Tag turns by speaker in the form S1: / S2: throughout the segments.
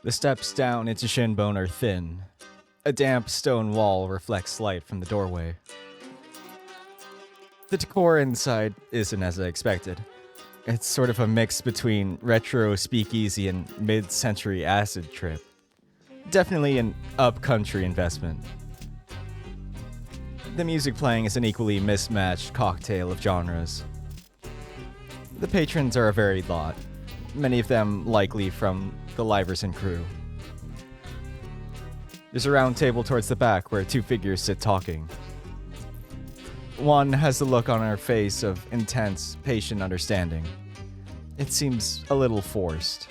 S1: The steps down into Shinbone are thin. A damp stone wall reflects light from the doorway. The decor inside isn't as I expected. It's sort of a mix between retro speakeasy and mid-century acid trip. Definitely an upcountry investment. The music playing is an equally mismatched cocktail of genres. The patrons are a varied lot, many of them likely from the Liverson crew. There's a round table towards the back where two figures sit talking. One has the look on her face of intense, patient understanding. It seems a little forced.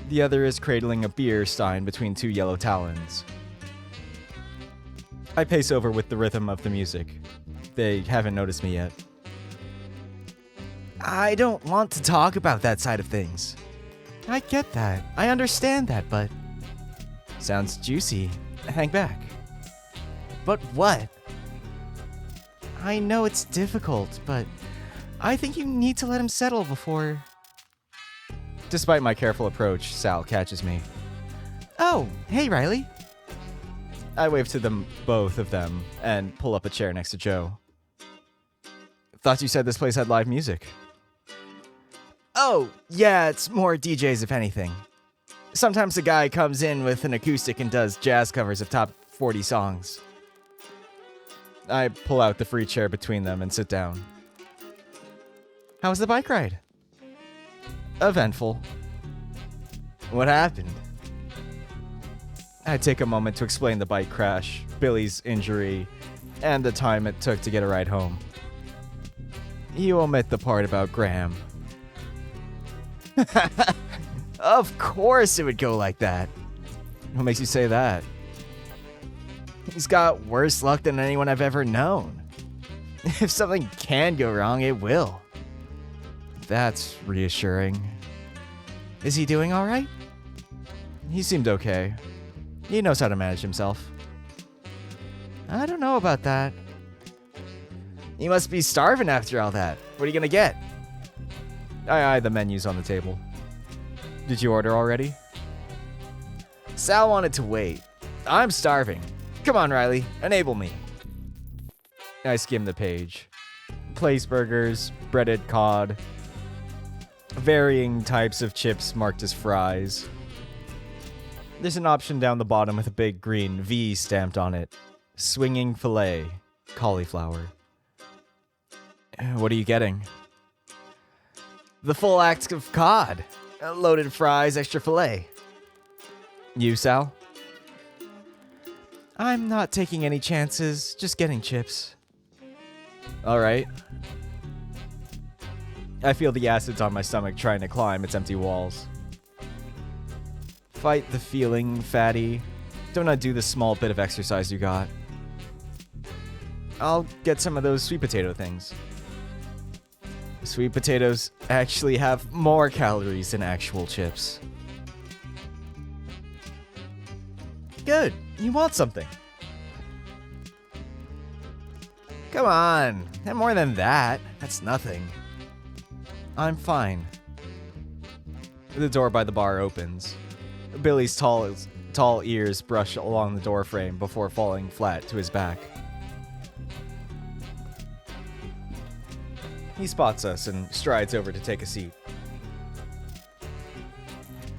S1: The other is cradling a beer stein between two yellow talons. I pace over with the rhythm of the music. They haven't noticed me yet.
S2: I don't want to talk about that side of things. I get that. I understand that, but... Sounds juicy. Hang back. But what? I know it's difficult, but I think you need to let him settle before...
S1: Despite my careful approach, Sal catches me.
S2: Oh, hey Riley.
S1: I wave to them, both of them, and pull up a chair next to Joe. Thought you said this place had live music.
S2: Oh, yeah, it's more DJs if anything. Sometimes a guy comes in with an acoustic and does jazz covers of top 40 songs.
S1: I pull out the free chair between them and sit down.
S2: How was the bike ride?
S1: Eventful.
S2: What happened?
S1: I take a moment to explain the bike crash, Billy's injury, and the time it took to get a ride home. You omit the part about Graham.
S2: Of course it would go like that.
S1: What makes you say that?
S2: He's got worse luck than anyone I've ever known. If something can go wrong, it will.
S1: That's reassuring.
S2: Is he doing all right?
S1: He seemed okay. He knows how to manage himself.
S2: I don't know about that. You must be starving after all that. What are you gonna get?
S1: I eye the menus on the table. Did you order already?
S2: Sal wanted to wait. I'm starving. Come on, Riley. Enable me.
S1: I skim the page. Place burgers, breaded cod, varying types of chips marked as fries. There's an option down the bottom with a big green V stamped on it. Swinging fillet, cauliflower. What are you getting?
S2: The full act of cod. Loaded fries, extra fillet.
S1: You, Sal?
S2: I'm not taking any chances, just getting chips.
S1: All right. I feel the acids on my stomach trying to climb its empty walls. Fight the feeling, fatty. Don't undo the small bit of exercise you got. I'll get some of those sweet potato things. Sweet potatoes actually have more calories than actual chips.
S2: Good. You want something. Come on. And more than that. That's nothing.
S1: I'm fine. The door by the bar opens. Billy's tall ears brush along the doorframe before falling flat to his back. He spots us and strides over to take a seat.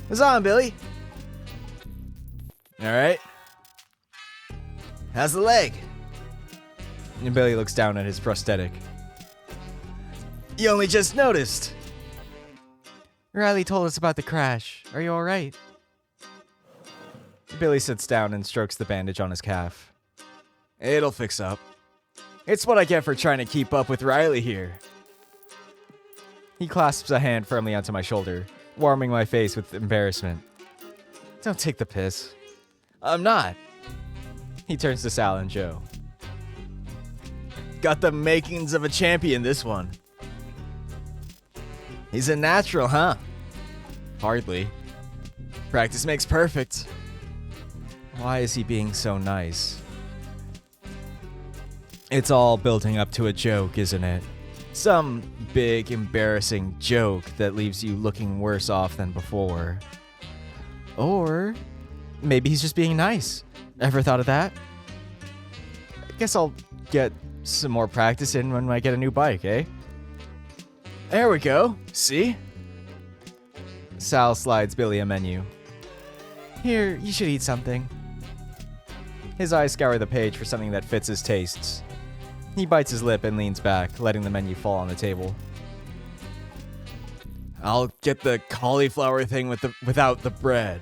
S2: What's on, Billy? All right. How's the leg?
S1: And Billy looks down at his prosthetic.
S2: You only just noticed. Riley told us about the crash. Are you all right?
S1: Billy sits down and strokes the bandage on his calf.
S2: It'll fix up. It's what I get for trying to keep up with Riley here.
S1: He clasps a hand firmly onto my shoulder, warming my face with embarrassment. Don't take the piss.
S2: I'm not.
S1: He turns to Sal and Joe.
S2: Got the makings of a champion, this one. He's a natural, huh?
S1: Hardly.
S2: Practice makes perfect.
S1: Why is he being so nice? It's all building up to a joke, isn't it? Some big, embarrassing joke that leaves you looking worse off than before. Or maybe he's just being nice. Ever thought of that? I guess I'll get some more practice in when I get a new bike, eh? There we go. See? Sal slides Billy a menu. Here, you should eat something. His eyes scour the page for something that fits his tastes. He bites his lip and leans back, letting the menu fall on the table. I'll get the cauliflower thing without the bread.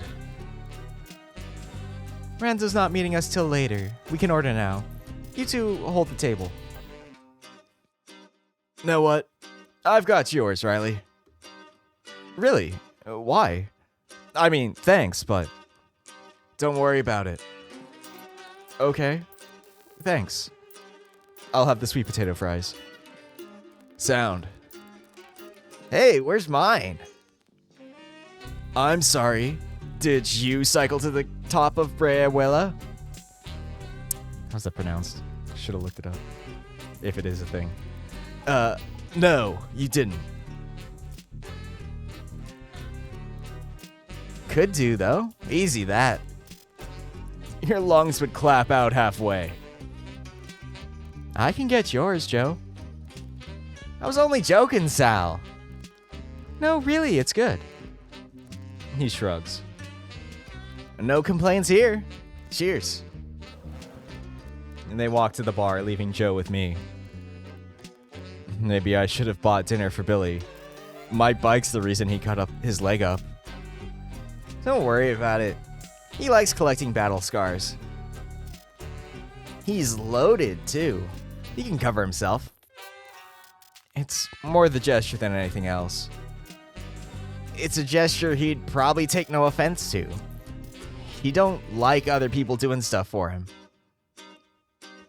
S1: Ranzo's not meeting us till later. We can order now. You two hold the table. Know what? I've got yours, Riley. Really? Why? I mean, thanks, but don't worry about it. Okay. Thanks. I'll have the sweet potato fries. Sound. Hey, where's mine? I'm sorry. Did you cycle to the top of Breahuela? How's that pronounced? Should have looked it up. If it is a thing. No, you didn't. Could do, though. Easy that. Your lungs would clap out halfway. I can get yours, Joe. I was only joking, Sal. No, really, it's good. He shrugs. No complaints here. Cheers. And they walk to the bar, leaving Joe with me. Maybe I should have bought dinner for Billy. My bike's the reason he cut up his leg up. Don't worry about it. He likes collecting battle scars. He's loaded, too. He can cover himself. It's more the gesture than anything else. It's a gesture he'd probably take no offense to. He don't like other people doing stuff for him.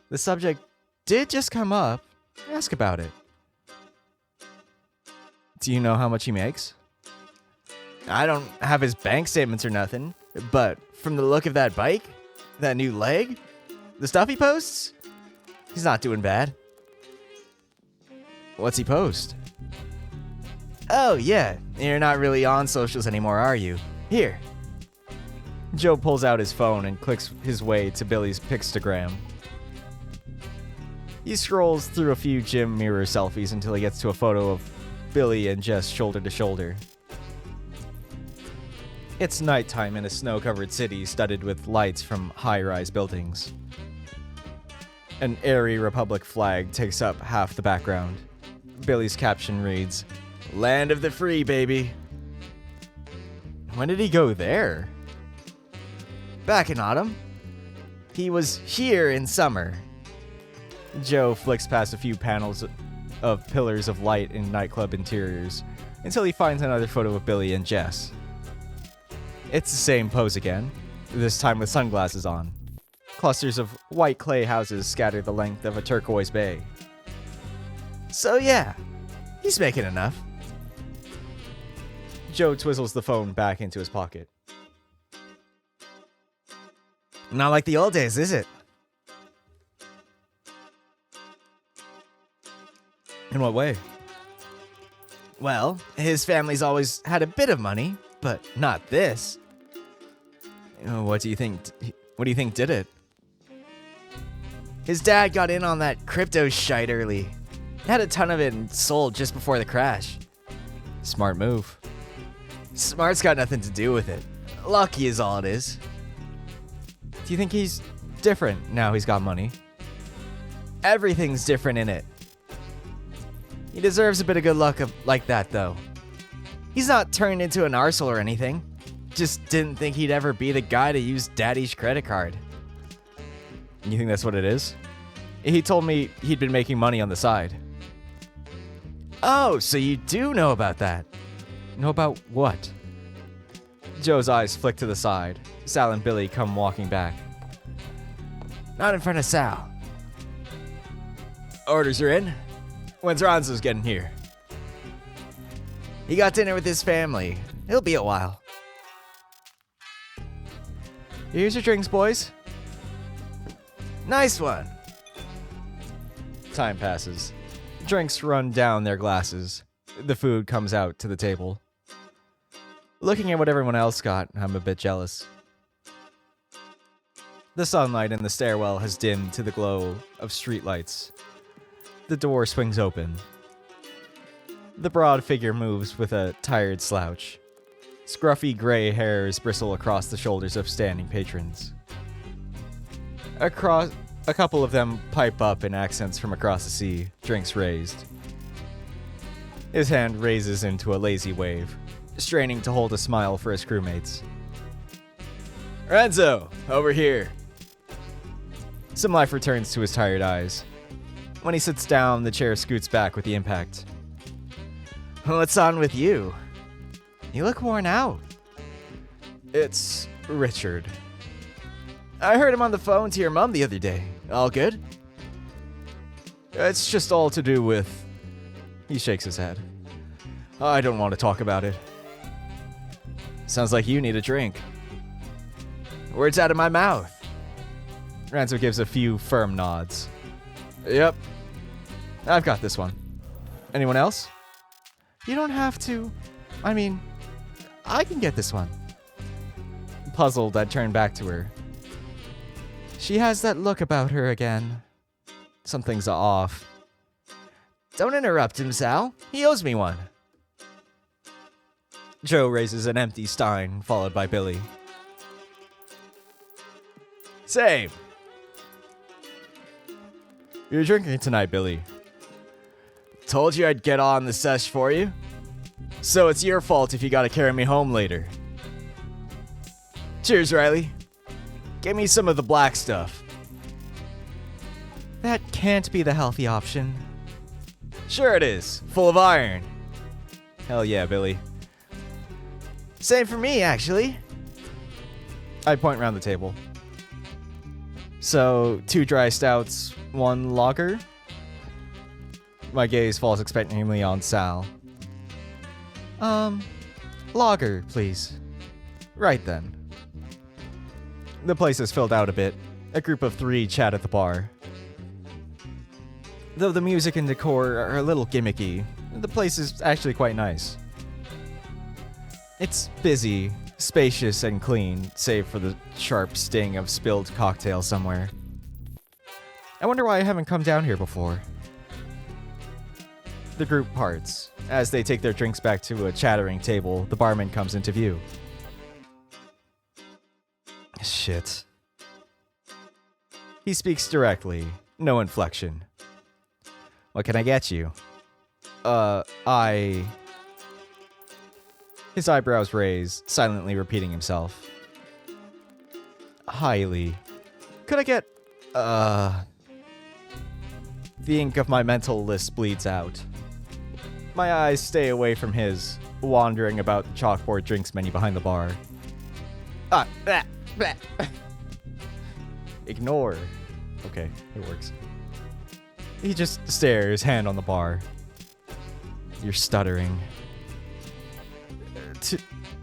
S1: The subject did just come up. Ask about it. Do you know how much he makes? I don't have his bank statements or nothing, but from the look of that bike, that new leg, the stuff he posts, he's not doing bad. What's he post? Oh, yeah, you're not really on socials anymore, are you? Here. Joe pulls out his phone and clicks his way to Billy's Pixtagram. He scrolls through a few gym mirror selfies until he gets to a photo of Billy and Jess shoulder to shoulder. It's nighttime in a snow-covered city studded with lights from high-rise buildings. An airy Republic flag takes up half the background. Billy's caption reads, "Land of the free, baby." When did he go there? Back in autumn. He was here in summer. Joe flicks past a few panels of pillars of light in nightclub interiors until he finds another photo of Billy and Jess. It's the same pose again, this time with sunglasses on. Clusters of white clay houses scatter the length of a turquoise bay. So yeah, he's making enough. Joe twizzles the phone back into his pocket. Not like the old days, is it? In what way? Well, his family's always had a bit of money, but not this. What do you think did it? His dad got in on that crypto shite early. Had a ton of it and sold just before the crash. Smart move. Smart's got nothing to do with it. Lucky is all it is. Do you think he's different now he's got money? Everything's different in it. He deserves a bit of good luck like that, though. He's not turned into an arsehole or anything. Just didn't think he'd ever be the guy to use Daddy's credit card. You think that's what it is? He told me he'd been making money on the side. Oh, so you do know about that. Know about what? Joe's eyes flick to the side. Sal and Billy come walking back. Not in front of Sal. Orders are in. When's Ronzo's getting here? He got dinner with his family. It'll be a while. Here's your drinks, boys. Nice one. Time passes. Drinks run down their glasses. The food comes out to the table. Looking at what everyone else got, I'm a bit jealous. The sunlight in the stairwell has dimmed to the glow of streetlights. The door swings open. The broad figure moves with a tired slouch. Scruffy gray hairs bristle across the shoulders of standing patrons. A couple of them pipe up in accents from across the sea, drinks raised. His hand raises into a lazy wave, straining to hold a smile for his crewmates. Renzo, over here. Some life returns to his tired eyes. When he sits down, the chair scoots back with the impact. What's on with you? You look worn out. It's Richard. I heard him on the phone to your mom the other day. All good? It's just all to do with... He shakes his head. I don't want to talk about it. Sounds like you need a drink. Words out of my mouth. Renzo gives a few firm nods. Yep. I've got this one. Anyone else? You don't have to. I mean, I can get this one. Puzzled, I turn back to her. She has that look about her again. Something's off. Don't interrupt him, Sal. He owes me one. Joe raises an empty stein, followed by Billy. Same. You're drinking tonight, Billy. Told you I'd get on the sesh for you. So it's your fault if you gotta carry me home later. Cheers, Riley. Give me some of the black stuff. That can't be the healthy option. Sure it is. Full of iron. Hell yeah, Billy. Same for me, actually. I point around the table. So, 2 dry stouts, 1 lager? My gaze falls expectantly on Sal. Lager, please. Right then. The place is filled out a bit. A group of 3 chat at the bar. Though the music and decor are a little gimmicky, the place is actually quite nice. It's busy, spacious, and clean, save for the sharp sting of spilled cocktail somewhere. I wonder why I haven't come down here before. The group parts. As they take their drinks back to a chattering table, the barman comes into view. Shit. He speaks directly, no inflection. What can I get you? His eyebrows raise, silently repeating himself. Highly. Could I get, The ink of my mental list bleeds out. My eyes stay away from his, wandering about the chalkboard drinks menu behind the bar. Ignore. Okay, it works. He just stares, hand on the bar. You're stuttering.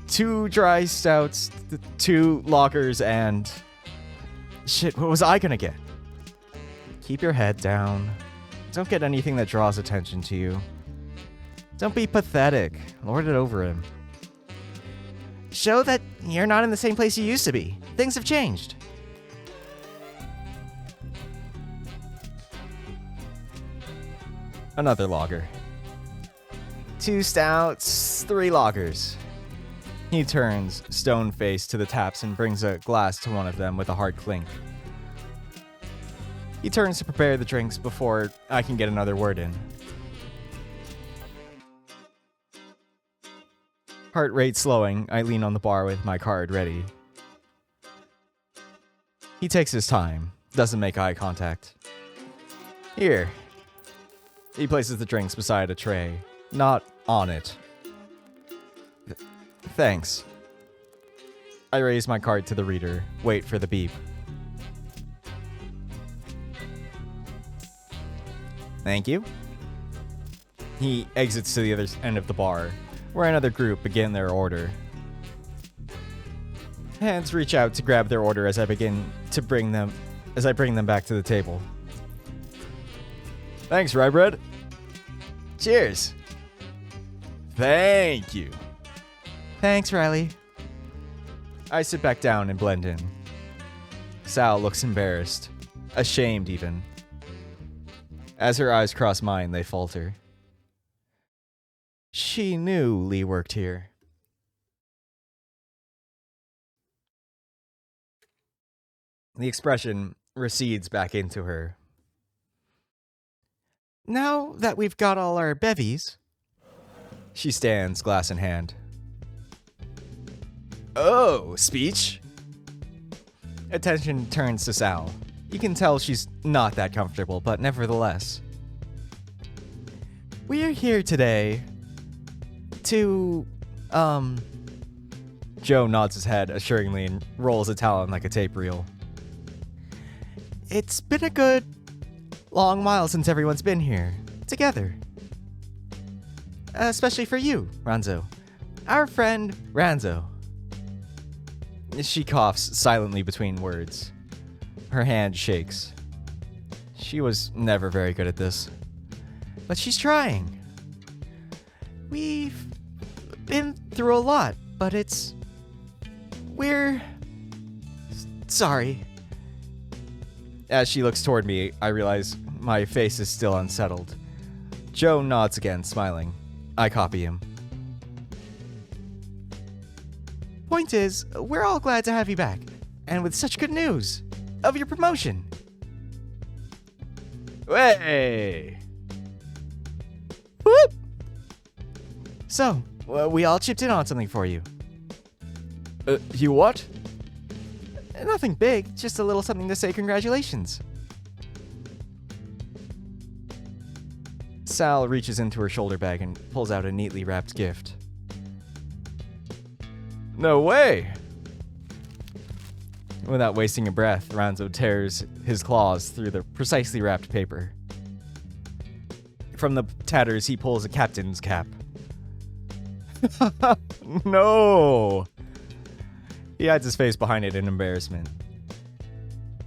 S1: 2 dry stouts, 2 lagers, and... Shit, what was I gonna get? Keep your head down. Don't get anything that draws attention to you. Don't be pathetic. Lord it over him. Show that you're not in the same place you used to be. Things have changed. Another lager. 2 stouts, 3 lagers. He turns, stone-faced, to the taps and brings a glass to one of them with a hard clink. He turns to prepare the drinks before I can get another word in. Heart rate slowing, I lean on the bar with my card ready. He takes his time, doesn't make eye contact. Here. He places the drinks beside a tray, not on it. Thanks. I raise my card to the reader, wait for the beep. Thank you. He exits to the other end of the bar, where another group begin their order. Hands reach out to grab their order as I bring them back to the table. Thanks, Rye Bread. Cheers. Thank you.
S2: Thanks, Riley.
S1: I sit back down and blend in. Sal looks embarrassed, ashamed even. As her eyes cross mine, they falter. She knew Lee worked here. The expression recedes back into her.
S2: Now that we've got all our bevies...
S1: She stands, glass in hand. Oh, speech? Attention turns to Sal. You can tell she's not that comfortable, but nevertheless.
S2: We're here today to,
S1: Joe nods his head assuringly and rolls a talon like a tape reel.
S2: It's been a good long while since everyone's been here together. Especially for you, Ranzo. Our friend Ranzo.
S1: She coughs silently between words. Her hand shakes. She was never very good at this.
S2: But she's trying. We've been through a lot, but we're sorry.
S1: As she looks toward me, I realize my face is still unsettled. Joe nods again, smiling. I copy him.
S2: Point is, we're all glad to have you back, and with such good news of your promotion.
S1: Hey!
S2: Whoop! So, we all chipped in on something for you.
S1: You what?
S2: Nothing big, just a little something to say congratulations.
S1: Sal reaches into her shoulder bag and pulls out a neatly wrapped gift. No way! Without wasting a breath, Ranzo tears his claws through the precisely wrapped paper. From the tatters, he pulls a captain's cap. No! He hides his face behind it in embarrassment.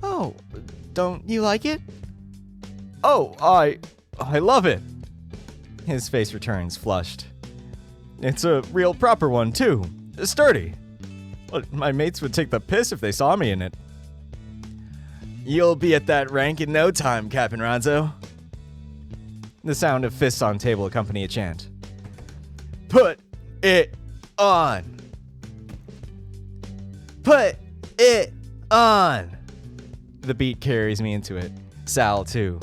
S2: Oh, don't you like it?
S1: Oh, I love it! His face returns, flushed. It's a real proper one, too. Sturdy. My mates would take the piss if they saw me in it. You'll be at that rank in no time, Captain Ranzo. The sound of fists on table accompany a chant. Put it on! Put it on! The beat carries me into it. Sal, too.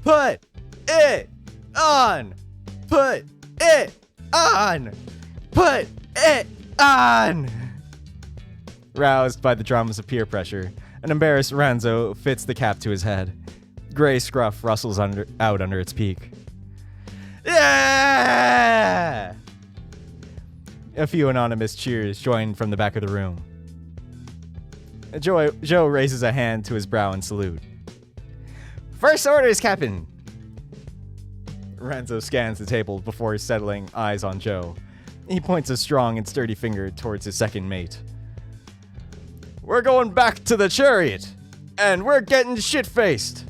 S1: Put it on! Put it on! Put it on! Roused by the dramas of peer pressure, an embarrassed Ranzo fits the cap to his head. Gray scruff rustles out under its peak. Yeah! A few anonymous cheers join from the back of the room. Joe raises a hand to his brow in salute. First orders, Captain! Ranzo scans the table before settling eyes on Joe. He points a strong and sturdy finger towards his second mate. We're going back to the chariot, and we're getting shit-faced.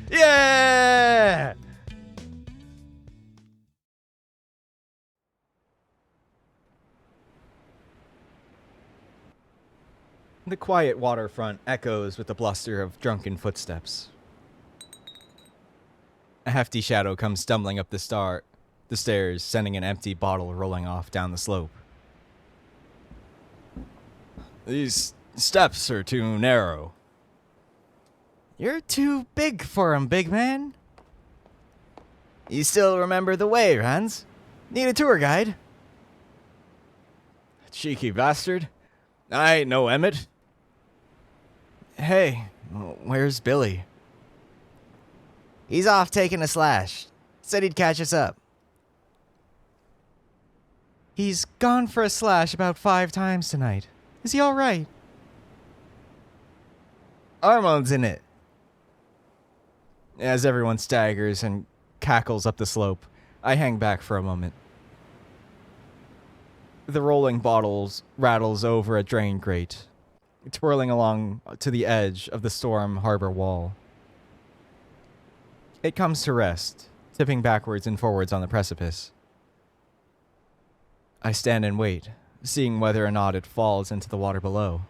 S1: Yeah! The quiet waterfront echoes with the bluster of drunken footsteps. A hefty shadow comes stumbling up the stairs, sending an empty bottle rolling off down the slope. These steps are too narrow.
S2: You're too big for 'em, big man. You still remember the way, Ranz? Need a tour guide?
S1: Cheeky bastard. I ain't no Emmett.
S2: Hey, where's Billy? He's off taking a slash. Said he'd catch us up. He's gone for a slash about 5 times tonight. Is he all right?
S1: Armand's in it. As everyone staggers and cackles up the slope, I hang back for a moment. The rolling bottles rattles over a drain grate, twirling along to the edge of the storm harbor wall. It comes to rest, tipping backwards and forwards on the precipice. I stand and wait, seeing whether or not it falls into the water below.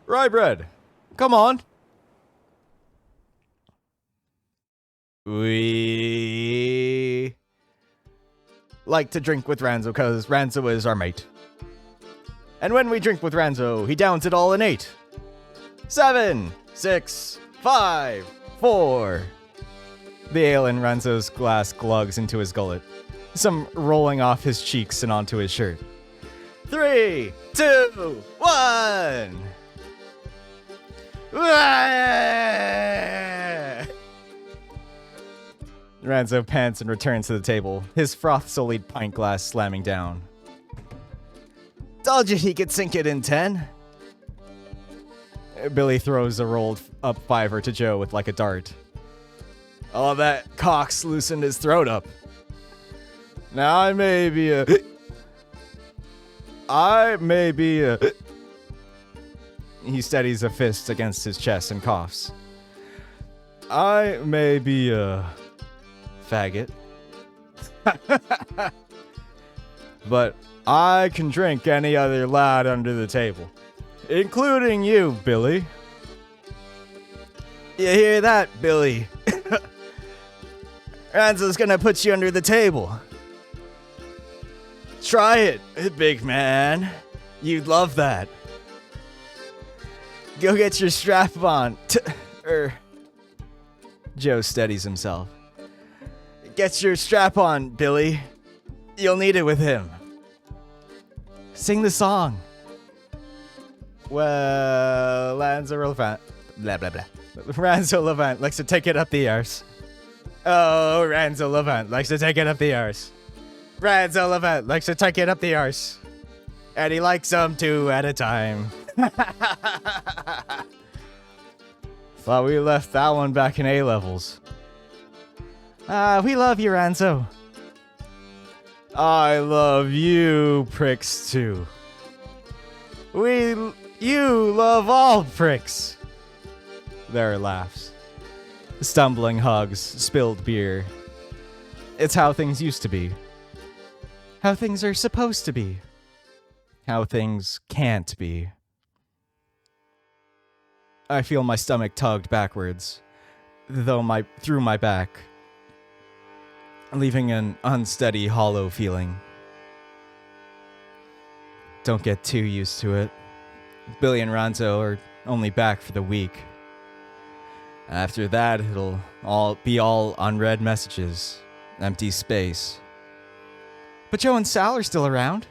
S1: Rye bread, come on. We like to drink with Ranzo because Ranzo is our mate. And when we drink with Ranzo, he downs it all in 8, 7, 6, 5, 4. The ale in Ranzo's glass glugs into his gullet, some rolling off his cheeks and onto his shirt. 3, 2, 1. Ranzo pants and returns to the table, his froth-sullied pint glass slamming down. Told you he could sink it in 10. Billy throws a rolled up fiver to Joe with like a dart. All that cock's loosened his throat up. Now I may be a... He steadies a fist against his chest and coughs. I may be a... faggot. But I can drink any other lad under the table. Including you, Billy. You hear that, Billy? Ranzo's gonna put you under the table. Try it, big man. You'd love that. Go get your strap on. Joe steadies himself. Get your strap on, Billy. You'll need it with him. Sing the song. Well, Ranzo Levant. Blah, blah, blah. Ranzo Levant likes to take it up the arse. Oh, Ranzo Levant likes to take it up the arse. Ranzo Levant likes to take it up the arse. And he likes them 2 at a time. Thought we left that one back in A-levels. We love you, Ranzo. I love you, pricks, too. You love all pricks. There are laughs. Stumbling hugs, spilled beer. It's how things used to be. How things are supposed to be. How things can't be. I feel my stomach tugged backwards, through my back, leaving an unsteady, hollow feeling. Don't get too used to it. Billy and Ranzo are only back for the week. After that, it'll be all unread messages, empty space. But Joe and Sal are still around.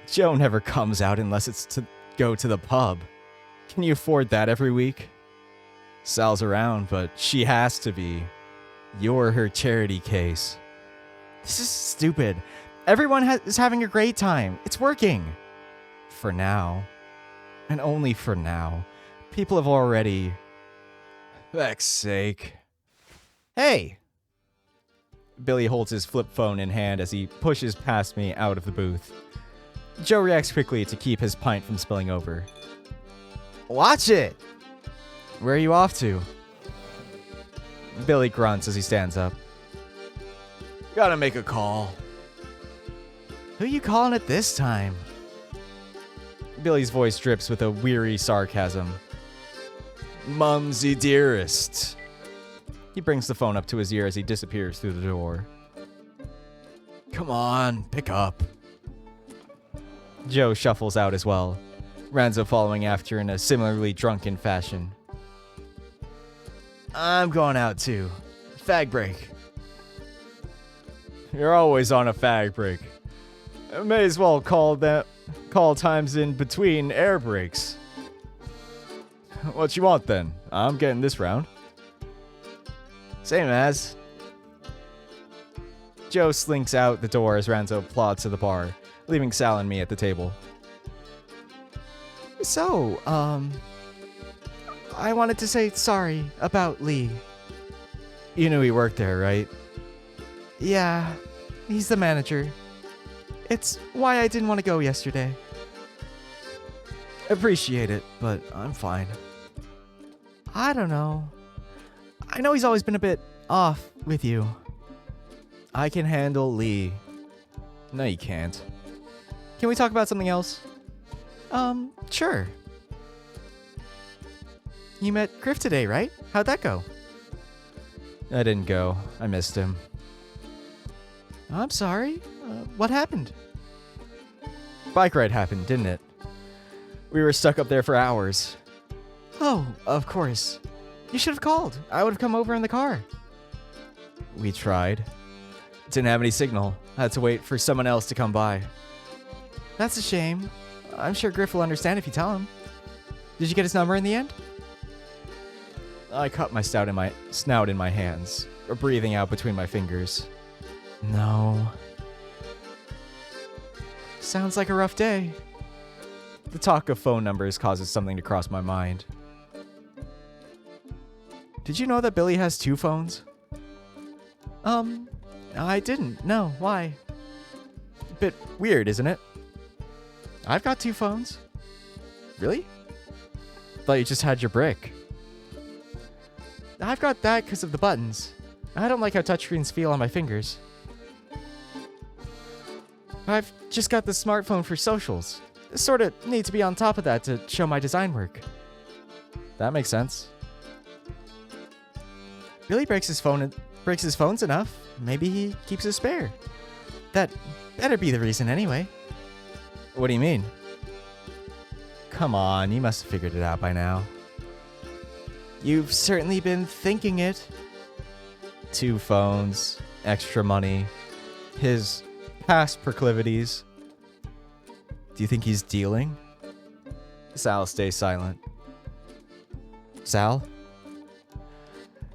S1: Joe never comes out unless it's to go to the pub. Can you afford that every week? Sal's around, but she has to be. You're her charity case. This is stupid. Everyone is having a great time. It's working. For now. And only for now. People have already... Feck's sake. Hey! Billy holds his flip phone in hand as he pushes past me out of the booth. Joe reacts quickly to keep his pint from spilling over. Watch it! Where are you off to? Billy grunts as he stands up. Gotta make a call. Who you calling at this time? Billy's voice drips with a weary sarcasm. Mumsy dearest. He brings the phone up to his ear as he disappears through the door. Come on, pick up. Joe shuffles out as well, Ranzo following after in a similarly drunken fashion. I'm going out too. Fag break. You're always on a fag break. May as well call times in between air breaks. What you want then? I'm getting this round. Same as. Joe slinks out the door as Ranzo plods to the bar, leaving Sal and me at the table. So, I wanted to say sorry about Lee. You knew he worked there, right? Yeah, he's the manager. It's why I didn't want to go yesterday. Appreciate it, but I'm fine. I don't know. I know he's always been a bit off with you. I can handle Lee. No, you can't. Can we talk about something else?
S2: Sure. You met Griff today, right? How'd that go?
S1: I didn't go. I missed him.
S2: I'm sorry. What happened?
S1: Bike ride happened, didn't it? We were stuck up there for hours.
S2: Oh, of course. You should have called. I would have come over in the car.
S1: We tried. Didn't have any signal. Had to wait for someone else to come by.
S2: That's a shame. I'm sure Griff will understand if you tell him. Did you get his number in the end?
S1: I caught my snout in my hands, breathing out between my fingers.
S2: No. Sounds like a rough day.
S1: The talk of phone numbers causes something to cross my mind. Did you know that Billy has 2 phones?
S2: I didn't. No, why?
S1: Bit weird, isn't it?
S2: I've got 2 phones.
S1: Really? Thought you just had your brick.
S2: I've got that because of the buttons. I don't like how touchscreens feel on my fingers. I've just got the smartphone for socials. Sort of need to be on top of that to show my design work.
S1: That makes sense.
S2: Billy breaks his phones enough. Maybe he keeps a spare. That better be the reason anyway.
S1: What do you mean? Come on, you must have figured it out by now.
S2: You've certainly been thinking it.
S1: 2 phones, extra money, his past proclivities. Do you think he's dealing? Sal stays silent. Sal?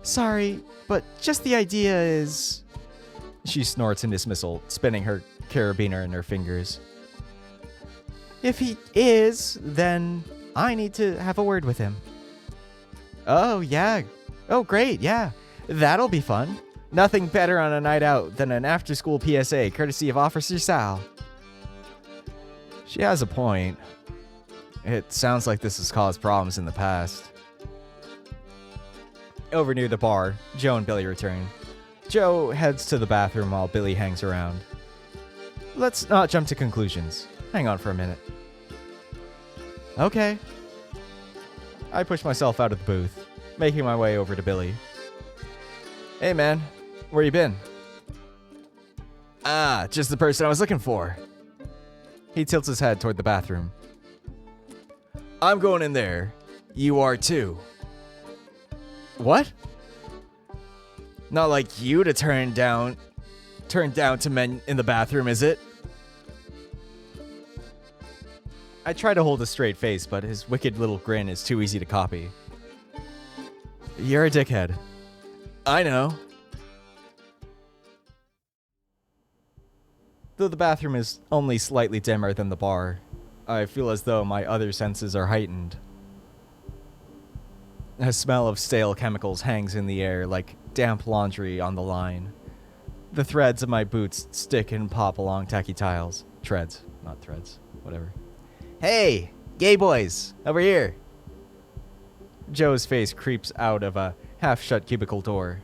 S2: Sorry, but just the idea is...
S1: She snorts in dismissal, spinning her carabiner in her fingers.
S2: If he is, then I need to have a word with him. Oh, yeah. Oh, great, yeah. That'll be fun. Nothing better on a night out than an after-school PSA, courtesy of Officer Sal.
S1: She has a point. It sounds like this has caused problems in the past. Over near the bar, Joe and Billy return. Joe heads to the bathroom while Billy hangs around. Let's not jump to conclusions. Hang on for a minute.
S2: Okay.
S1: I push myself out of the booth, making my way over to Billy. Hey man, where you been?
S2: Ah, just the person I was looking for.
S1: He tilts his head toward the bathroom.
S2: I'm going in there. You are too.
S1: What?
S2: Not like you to turn down to men in the bathroom, is it?
S1: I try to hold a straight face, but his wicked little grin is too easy to copy. You're a dickhead.
S2: I know.
S1: Though the bathroom is only slightly dimmer than the bar, I feel as though my other senses are heightened. A smell of stale chemicals hangs in the air like damp laundry on the line. The threads of my boots stick and pop along tacky tiles. Treads, not threads. Whatever.
S2: Hey, gay boys, over here.
S1: Joe's face creeps out of a half-shut cubicle door.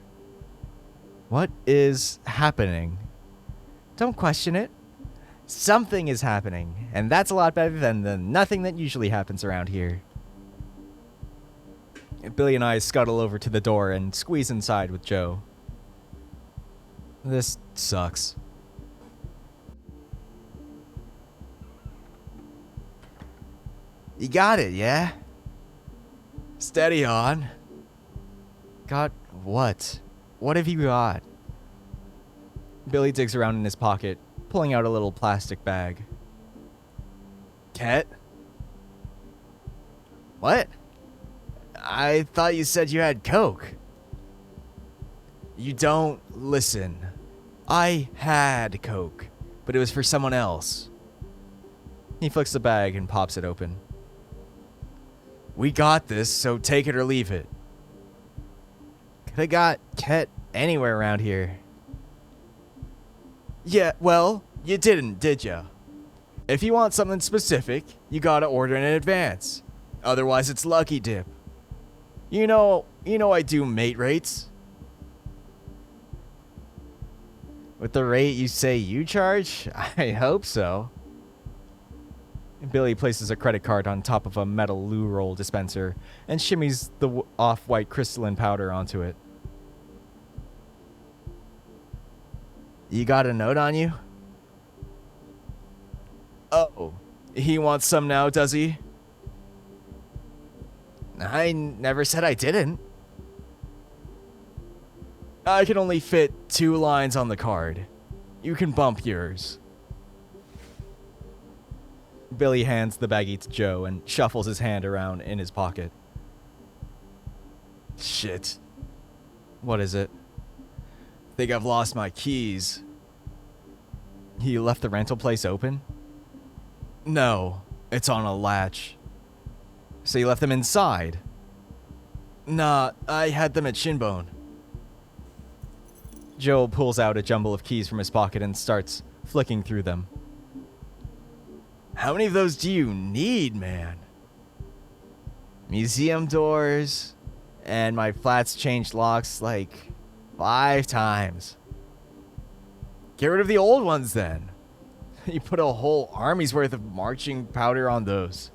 S1: What is happening?
S2: Don't question it. Something is happening, and that's a lot better than the nothing that usually happens around here.
S1: Billy and I scuttle over to the door and squeeze inside with Joe. This sucks.
S2: You got it, yeah? Steady on.
S1: Got what? What have you got? Billy digs around in his pocket, pulling out a little plastic bag.
S2: Ket? What? I thought you said you had coke. You don't listen. I had coke, but it was for someone else.
S1: He flicks the bag and pops it open.
S2: We got this, so take it or leave it. Could've got Ket anywhere around here. Yeah, well, you didn't, did ya? If you want something specific, you gotta order in advance. Otherwise, it's lucky dip. You know I do mate rates.
S1: With the rate you say you charge? I hope so. Billy places a credit card on top of a metal loo roll dispenser and shimmies the off-white crystalline powder onto it. You got a note on you? Oh, he wants some now, does he? I never said I didn't. I can only fit 2 lines on the card. You can bump yours. Billy hands the baggie to Joe and shuffles his hand around in his pocket. Shit. What is it? Think I've lost my keys. You left the rental place open? No, it's on a latch. So you left them inside? Nah, I had them at Shinbone. Joe pulls out a jumble of keys from his pocket and starts flicking through them. How many of those do you need, man? Museum doors, and my flat's changed locks like 5 times. Get rid of the old ones then. You put a whole army's worth of marching powder on those.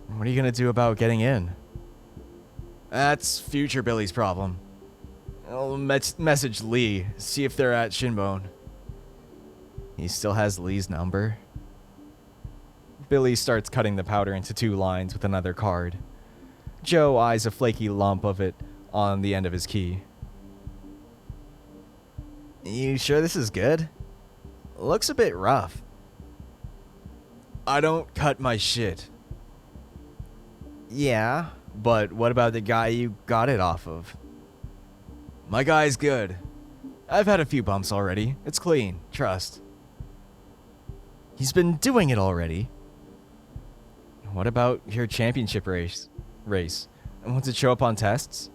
S1: What are you gonna do about getting in? That's future Billy's problem. I'll message Lee, see if they're at Shinbone. He still has Lee's number. Billy starts cutting the powder into 2 lines with another card. Joe eyes a flaky lump of it on the end of his key. You sure this is good? Looks a bit rough. I don't cut my shit. Yeah, but what about the guy you got it off of? My guy's good. I've had a few bumps already. It's clean, trust. He's been doing it already. What about your championship race? Won't it show up on tests?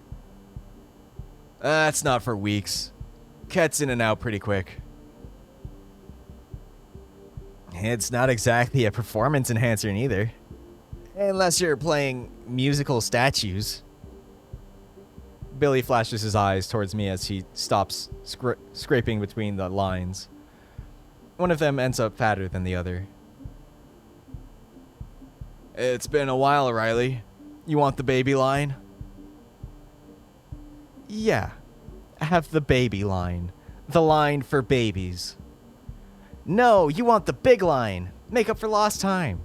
S1: That's not for weeks. Ket's in and out pretty quick. It's not exactly a performance enhancer neither. Unless you're playing musical statues. Billy flashes his eyes towards me as he stops scraping between the lines. One of them ends up fatter than the other. It's been a while, Riley. You want the baby line? Yeah. I have the baby line. The line for babies. No, you want the big line. Make up for lost time.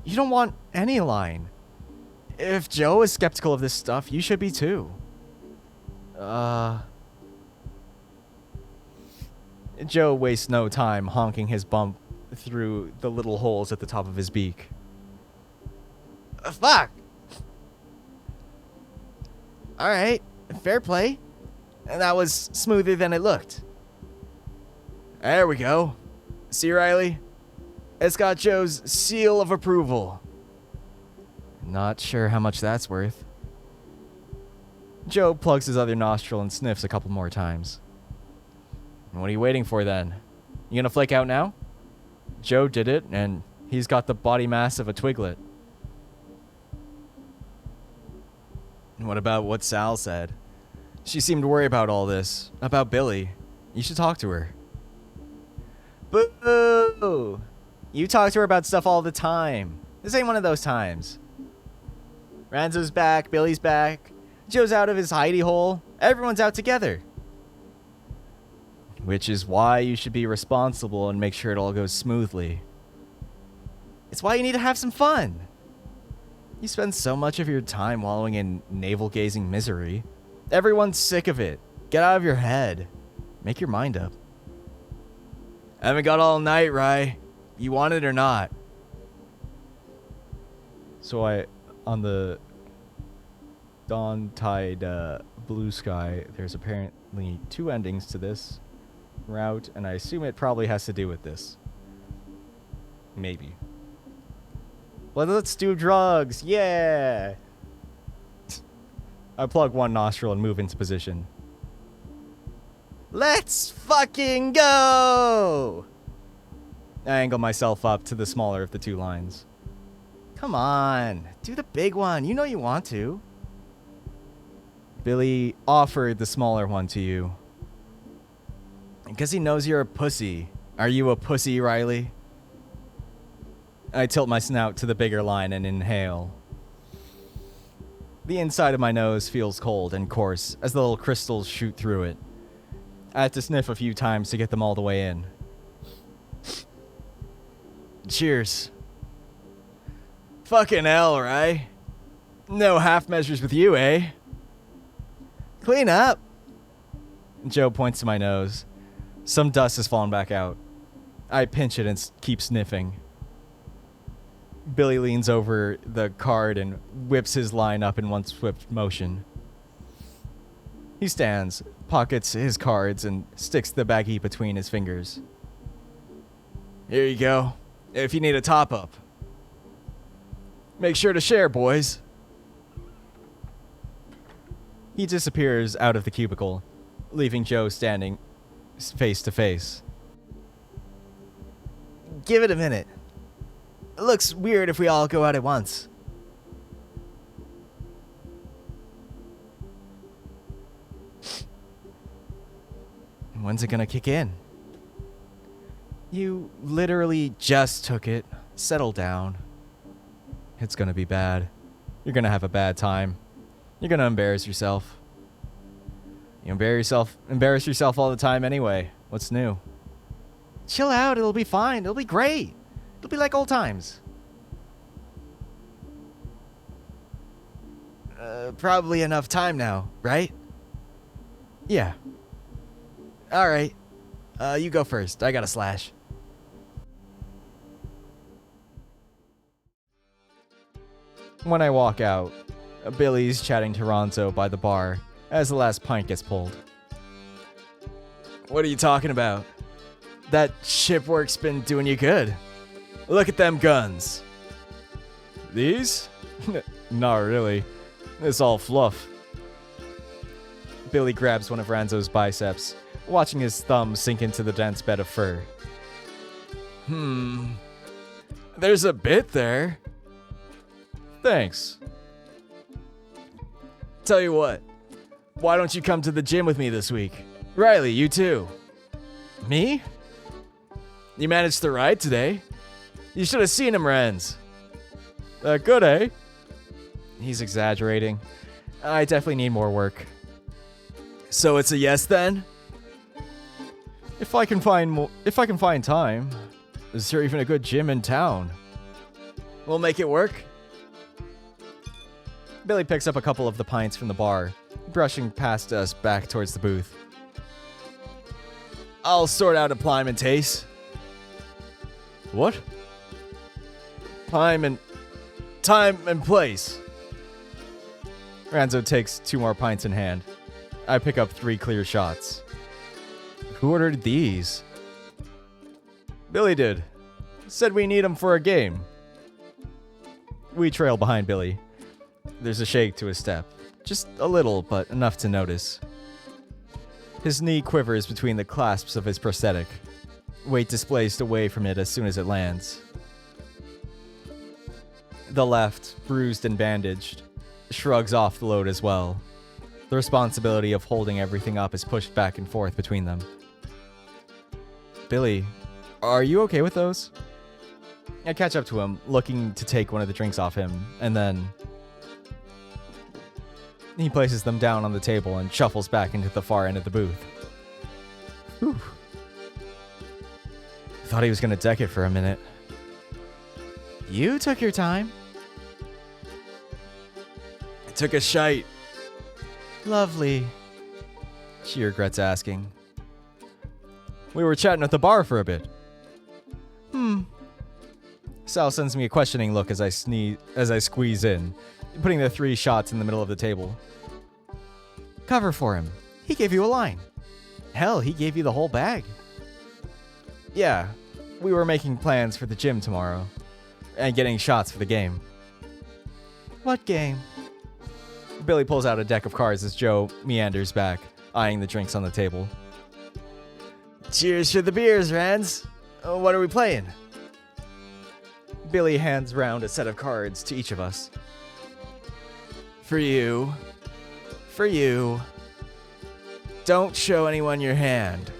S1: You don't want any line. If Joe is skeptical of this stuff, you should be too. Joe wastes no time honking his bump through the little holes at the top of his beak. Fuck! Alright, fair play. That was smoother than it looked. There we go. See, Riley? It's got Joe's seal of approval. Not sure how much that's worth. Joe plugs his other nostril and sniffs a couple more times. What are you waiting for then? You gonna flake out now? Joe did it, and he's got the body mass of a twiglet. What about what Sal said? She seemed to worry about all this. About Billy. You should talk to her. Boo! You talk to her about stuff all the time. This ain't one of those times. Ranzo's back, Billy's back, Joe's out of his hidey hole, everyone's out together. Which is why you should be responsible and make sure it all goes smoothly. It's why you need to have some fun. You spend so much of your time wallowing in navel-gazing misery. Everyone's sick of it. Get out of your head. Make your mind up. I haven't got all night, Rye. You want it or not? So on the Dawntide blue sky, there's apparently 2 endings to this route, and I assume it probably has to do with this. Maybe. Well, let's do drugs. Yeah. I plug one nostril and move into position. Let's fucking go! I angle myself up to the smaller of the 2 lines. Come on, do the big one. You know you want to. Billy offered the smaller one to you. Because he knows you're a pussy. Are you a pussy, Riley? I tilt my snout to the bigger line and inhale. The inside of my nose feels cold and coarse as the little crystals shoot through it. I have to sniff a few times to get them all the way in. Cheers. Fucking hell, right? No half measures with you, eh? Clean up. Joe points to my nose. Some dust has fallen back out. I pinch it and keep sniffing. Billy leans over the card and whips his line up in one swift motion. He stands, pockets his cards, and sticks the baggie between his fingers. Here you go, if you need a top-up. Make sure to share, boys. He disappears out of the cubicle, leaving Joe standing face to face. Give it a minute. It looks weird if we all go out at once. When's it gonna kick in? You literally just took it. Settle down. It's gonna be bad. You're gonna have a bad time. You're gonna embarrass yourself. You embarrass yourself all the time anyway. What's new? Chill out, it'll be fine. It'll be great. It'll be like old times. Probably enough time now, right? Yeah. Alright. You go first. I got a slash. When I walk out, Billy's chatting to Ronzo by the bar as the last pint gets pulled. What are you talking about? That ship work's been doing you good. Look at them guns. These? Not really. It's all fluff. Billy grabs one of Ranzo's biceps, watching his thumb sink into the dense bed of fur. There's a bit there. Thanks. Tell you what, why don't you come to the gym with me this week? Riley, you too. Me? You managed to ride today? You should have seen him, Renz. Good, eh? He's exaggerating. I definitely need more work. So it's a yes then? If I can find time. Is there even a good gym in town? We'll make it work. Billy picks up a couple of the pints from the bar, brushing past us back towards the booth. I'll sort out a time and taste. What? Time and place. Ranzo takes 2 more pints in hand. I pick up 3 clear shots. Who ordered these? Billy did. Said we need them for a game. We trail behind Billy. There's a shake to his step. Just a little, but enough to notice. His knee quivers between the clasps of his prosthetic. Weight displaced away from it as soon as it lands. The left, bruised and bandaged, shrugs off the load as well. The responsibility of holding everything up is pushed back and forth between them. Billy, are you okay with those? I catch up to him, looking to take one of the drinks off him, and then he places them down on the table and shuffles back into the far end of the booth. Whew. I thought he was gonna deck it for a minute. You took your time. I took a shite. Lovely. She regrets asking. We were chatting at the bar for a bit. Sal sends me a questioning look as I squeeze in, putting the 3 shots in the middle of the table. Cover for him. He gave you a line. Hell, he gave you the whole bag. Yeah, we were making plans for the gym tomorrow, and getting shots for the game. What game? Billy pulls out a deck of cards as Joe meanders back, eyeing the drinks on the table. Cheers for the beers, Ranz. What are we playing? Billy hands round a set of cards to each of us. For you. For you. Don't show anyone your hand.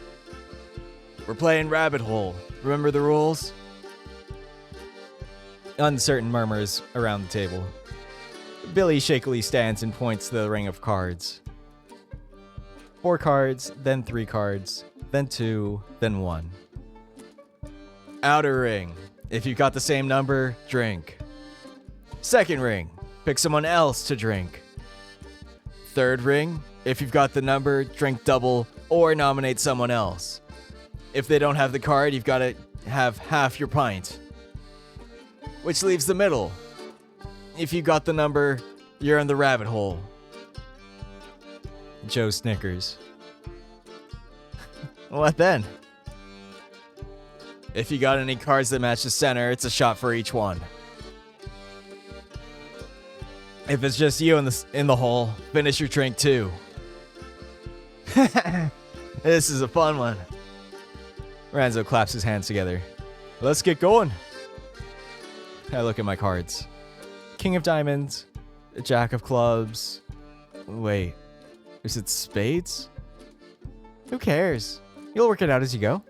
S1: We're playing rabbit hole. Remember the rules? Uncertain murmurs around the table. Billy shakily stands and points to the ring of cards. 4 cards, then 3 cards, then 2, then 1. Outer ring. If you've got the same number, drink. Second ring. Pick someone else to drink. Third ring. If you've got the number, drink double or nominate someone else. If they don't have the card, you've got to have half your pint. Which leaves the middle. If you got the number, you're in the rabbit hole. Joe snickers. What then? If you got any cards that match the center, it's a shot for each one. If it's just you in the hole, finish your drink too. This is a fun one. Ranzo claps his hands together. Let's get going. I look at my cards. King of diamonds, Jack of clubs. Wait, is it spades? Who cares? You'll work it out as you go.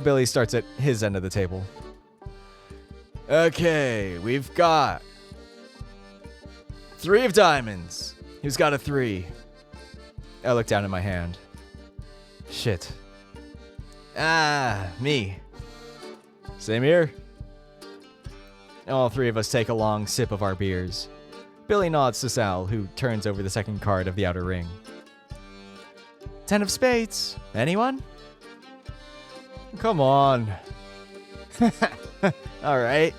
S1: Billy starts at his end of the table. Okay, we've got 3 of diamonds. Who's got a 3? I look down at my hand. Shit. Me. Same here. All 3 of us take a long sip of our beers. Billy nods to Sal, who turns over the second card of the outer ring. 10 of spades. Anyone? Come on. All right.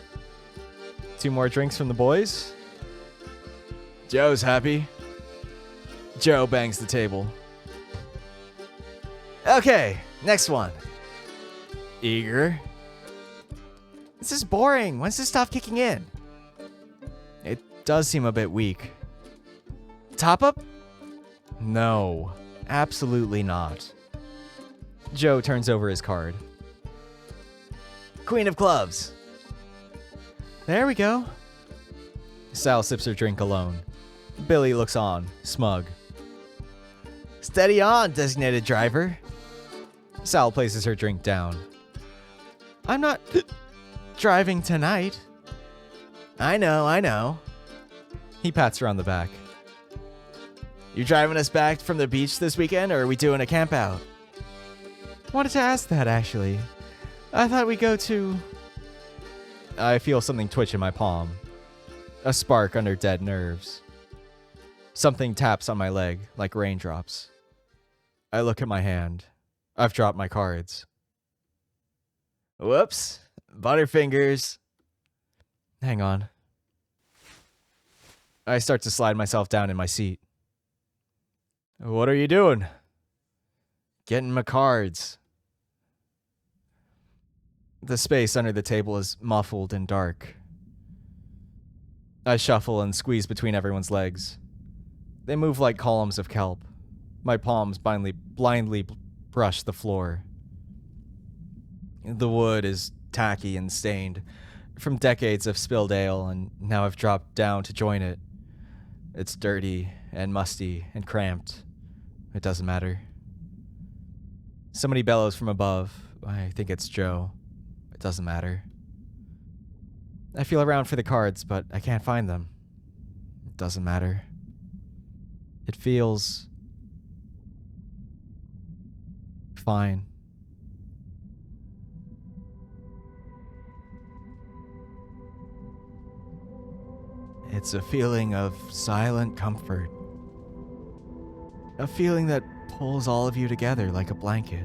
S1: 2 more drinks from the boys. Joe's happy. Joe bangs the table. Okay, next one. Eager. This is boring. When's this stuff kicking in? It does seem a bit weak. Top up? No, absolutely not. Joe turns over his card. Queen of clubs. There we go. Sal sips her drink alone. Billy looks on, smug. Steady on, designated driver. Sal places her drink down. I'm not driving tonight. I know. He pats her on the back. You driving us back from the beach this weekend, or are we doing a camp out? Wanted to ask that, actually. I thought we'd go to... I feel something twitch in my palm. A spark under dead nerves. Something taps on my leg, like raindrops. I look at my hand. I've dropped my cards. Whoops. Butterfingers. Hang on. I start to slide myself down in my seat. What are you doing? Getting my cards. The space under the table is muffled and dark. I shuffle and squeeze between everyone's legs. They move like columns of kelp. My palms blindly brush the floor. The wood is tacky and stained from decades of spilled ale, and now I've dropped down to join it. It's dirty and musty and cramped. It doesn't matter. Somebody bellows from above. I think it's Joe. It doesn't matter. I feel around for the cards, but I can't find them. It doesn't matter. It feels... fine. It's a feeling of silent comfort. A feeling that pulls all of you together like a blanket.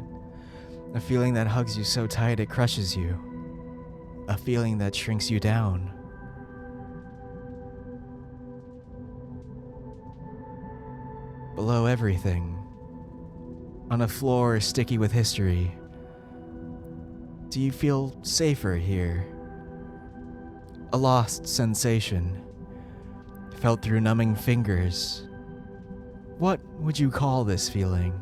S1: A feeling that hugs you so tight it crushes you. A feeling that shrinks you down. Below everything, on a floor sticky with history, do you feel safer here? A lost sensation, felt through numbing fingers. What would you call this feeling?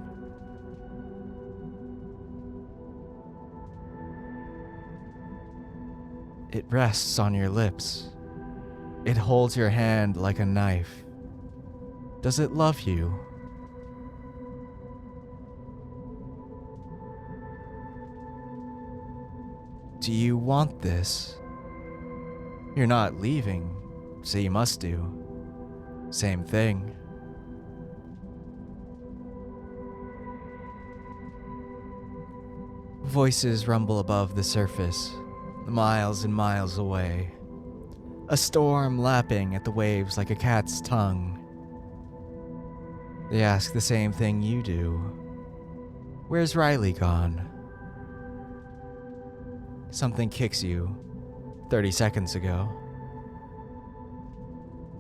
S1: It rests on your lips. It holds your hand like a knife. Does it love you?
S2: Do you want this? You're not leaving, so you must do. Same thing. Voices rumble above the surface, miles and miles away. A storm lapping at the waves like a cat's tongue. They ask the same thing you do. Where's Riley gone? Something kicks you 30 seconds ago.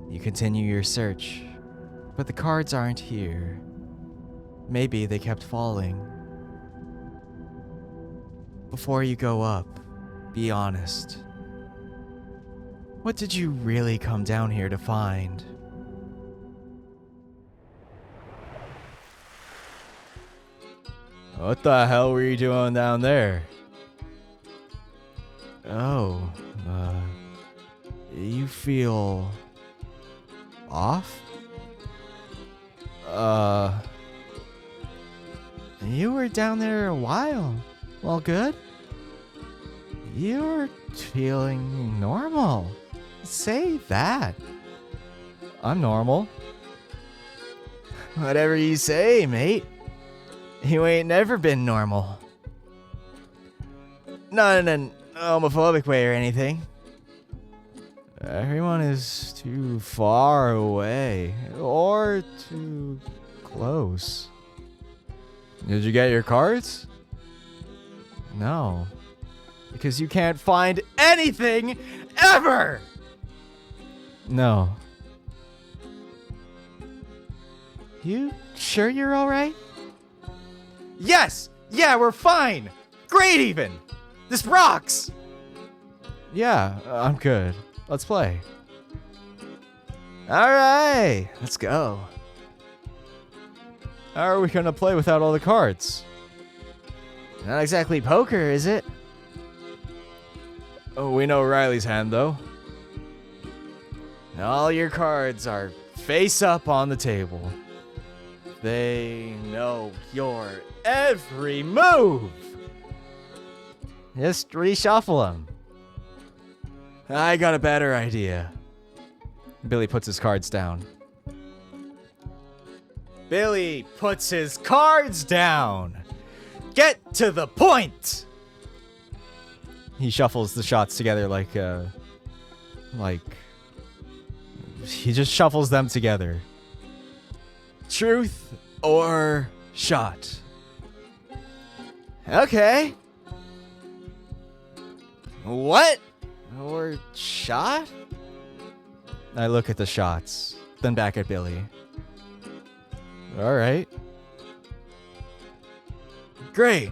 S2: You continue your search, but the cards aren't here. Maybe they kept falling. Before you go up, be honest. What did you really come down here to find?
S1: What the hell were you doing down there?
S2: Oh, you feel off? You were down there a while. All good? You're feeling normal. Say that.
S1: I'm normal.
S2: Whatever you say, mate. You ain't never been normal. Not in an homophobic way or anything. Everyone is too far away. Or too close.
S1: Did you get your cards?
S2: No. Because you can't find anything ever!
S1: No.
S2: You sure you're alright? Yes! Yeah, we're fine! Great even! This rocks!
S1: Yeah, I'm good. Let's play.
S2: Alright, let's go.
S1: How are we gonna play without all the cards?
S2: Not exactly poker, is it?
S1: Oh, we know Riley's hand, though.
S2: All your cards are face up on the table. They know your every move. Just reshuffle them. I got a better idea.
S1: Billy puts his cards down.
S2: Billy puts his cards down. Get to the point.
S1: He shuffles the shots together like he just shuffles them together.
S2: Truth or shot? Okay. What? Or shot?
S1: I look at the shots, then back at Billy. All right.
S2: Great.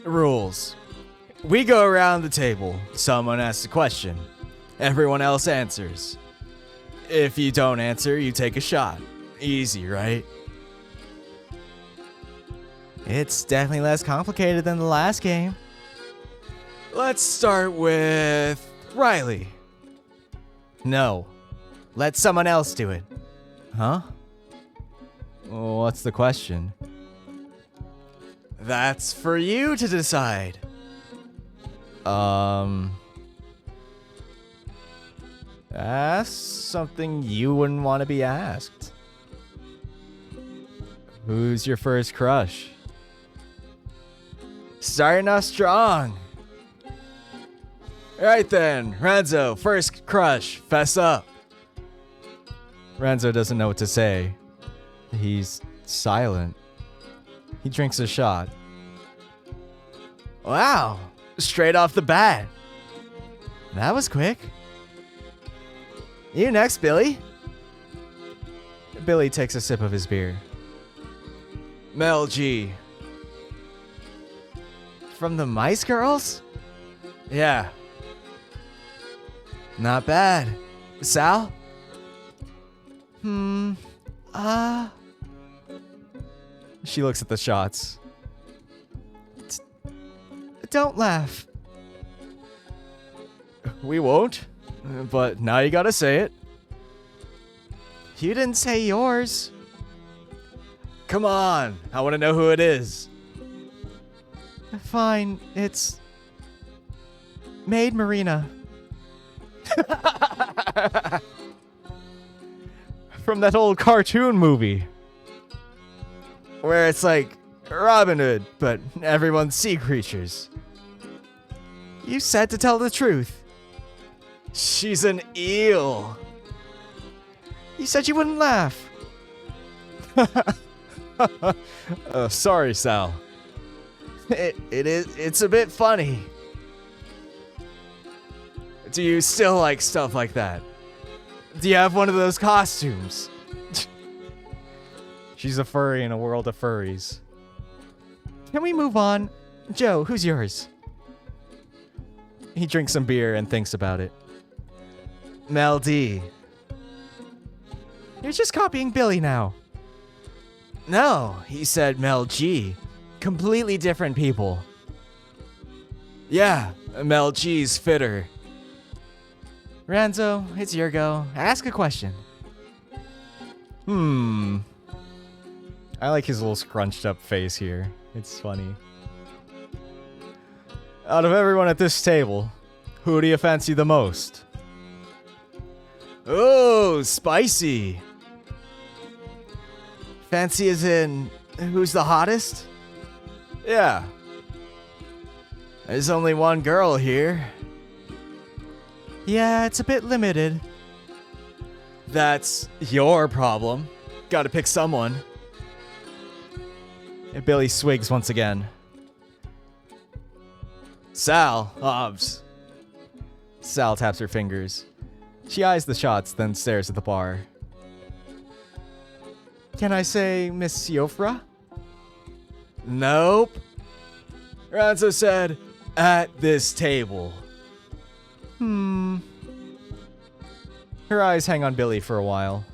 S2: Rules. We go around the table. Someone asks a question. Everyone else answers. If you don't answer, you take a shot. Easy, right? It's definitely less complicated than the last game. Let's start with Riley. No. Let someone else do it.
S1: Huh? What's the question?
S2: That's for you to decide.
S1: Ask something you wouldn't want to be asked. Who's your first crush?
S2: Starting off strong. Right then, Renzo, first crush, fess up.
S1: Renzo doesn't know what to say. He's silent. He drinks a shot.
S2: Wow, straight off the bat. That was quick. You next, Billy.
S1: Billy takes a sip of his beer.
S2: Mel G. From the Mice Girls? Yeah. Not bad. Sal?
S1: She looks at the shots.
S2: Don't laugh.
S1: We won't, but now you gotta say it.
S2: You didn't say yours. Come on, I want to know who it is. Fine, it's Maid Marina.
S1: From that old cartoon movie. Where it's like Robin Hood, but everyone's sea creatures.
S2: You said to tell the truth.
S1: She's an eel.
S2: You said you wouldn't laugh.
S1: Sorry, Sal. It's a bit funny. Do you still like stuff like that? Do you have one of those costumes? She's a furry in a world of furries.
S2: Can we move on? Joe, who's yours?
S1: He drinks some beer and thinks about it. Mel D.
S2: You're just copying Billy now.
S1: No, he said Mel G. Completely different people. Yeah, Mel G's fitter.
S2: Ranzo, it's your go. Ask a question.
S1: I like his little scrunched up face here. It's funny. Out of everyone at this table, who do you fancy the most? Oh, spicy.
S2: Fancy as in, who's the hottest?
S1: Yeah. There's only one girl here.
S2: Yeah, it's a bit limited.
S1: That's your problem. Gotta pick someone. And Billy swigs once again. Sal, obvs. Sal taps her fingers. She eyes the shots, then stares at the bar.
S2: Can I say Miss Siofra?
S1: Nope. Ranzo said, at this table. Her eyes hang on Billy for a while.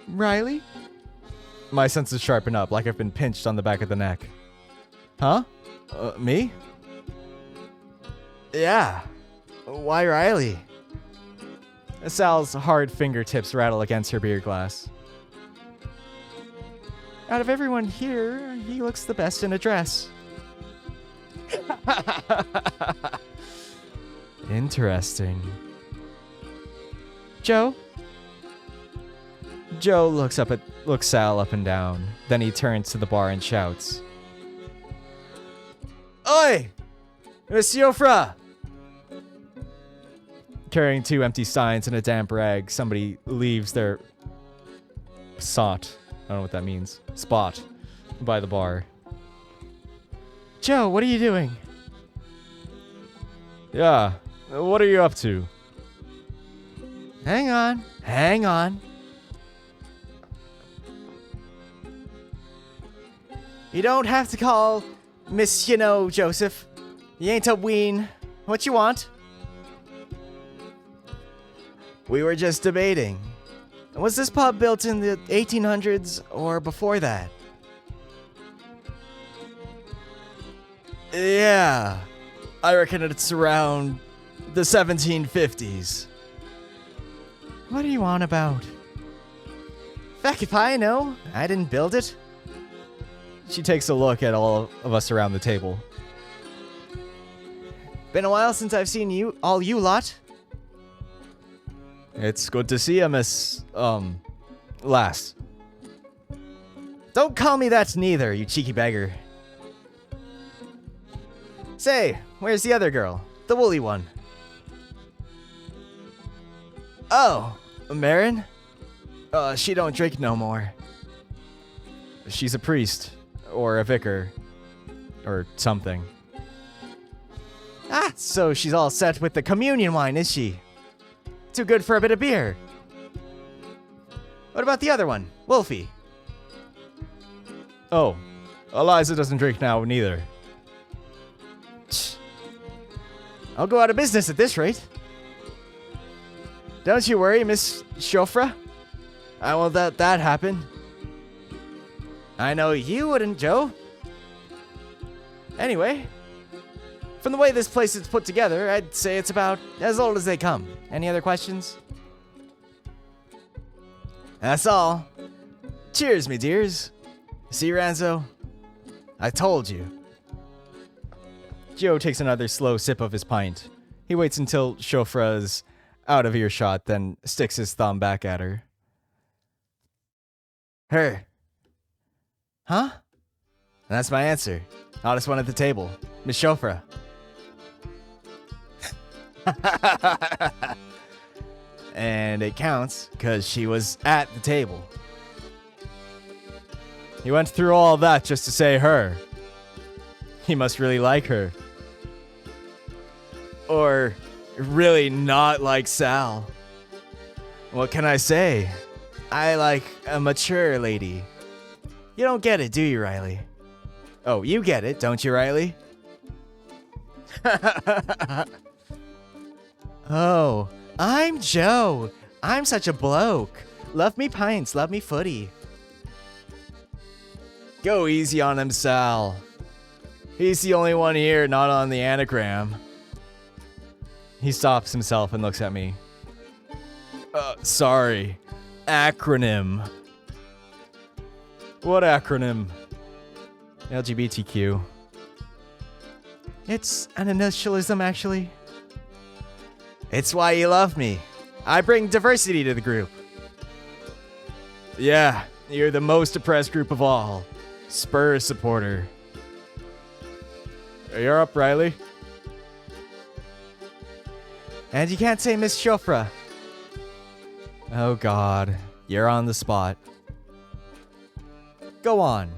S2: Riley?
S1: My senses sharpen up like I've been pinched on the back of the neck. Huh? Me?
S2: Yeah. Why Riley?
S1: Sal's hard fingertips rattle against her beer glass.
S2: Out of everyone here, he looks the best in a dress.
S1: Interesting.
S2: Joe?
S1: Joe looks Sal up and down. Then he turns to the bar and shouts, "Oi! Miss Siofra!" Carrying 2 empty steins and a damp rag, somebody leaves their spot. I don't know what that means. Spot by the bar.
S2: Joe, what are you doing?
S1: Yeah, what are you up to?
S2: Hang on. Hang on. You don't have to call Miss, Joseph. You ain't a ween. What you want? We were just debating. Was this pub built in the 1800s or before that?
S1: Yeah, I reckon it's around the 1750s.
S2: What are you on about? Feck if I know. I didn't build it.
S1: She takes a look at all of us around the table.
S2: Been a while since I've seen you lot.
S1: It's good to see you, Miss, Lass.
S2: Don't call me that neither, you cheeky beggar. Say, where's the other girl? The woolly one. Oh, Marin? She don't drink no more.
S1: She's a priest, or a vicar, or something.
S2: Ah, so she's all set with the communion wine, is she? Too good for a bit of beer. What about the other one, Wolfie?
S1: Oh, Eliza doesn't drink now neither.
S2: I'll go out of business at this rate. Don't you worry, Miss Siofra. I won't let that happen. I know you wouldn't, Joe. Anyway, from the way this place is put together, I'd say it's about as old as they come. Any other questions? That's all. Cheers, me dears. See, Ranzo? I told you.
S1: Joe takes another slow sip of his pint. He waits until Siofra's out of earshot, then sticks his thumb back at her. Her. Huh? That's my answer. Hottest one at the table. Miss Siofra. And it counts, because she was at the table. He went through all that just to say her. He must really like her. Or really not like Sal. What can I say? I like a mature lady. You don't get it, do you, Riley? Oh, you get it, don't you, Riley? Oh, I'm Joe. I'm such a bloke. Love me pints, love me footy. Go easy on him, Sal. He's the only one here not on the anagram. He stops himself and looks at me. Sorry. Acronym. What acronym? LGBTQ. It's an initialism, actually. It's why you love me. I bring diversity to the group. Yeah, you're the most oppressed group of all. Spurs supporter. You're up, Riley. And you can't say Miss Siofra. Oh god, you're on the spot. Go on.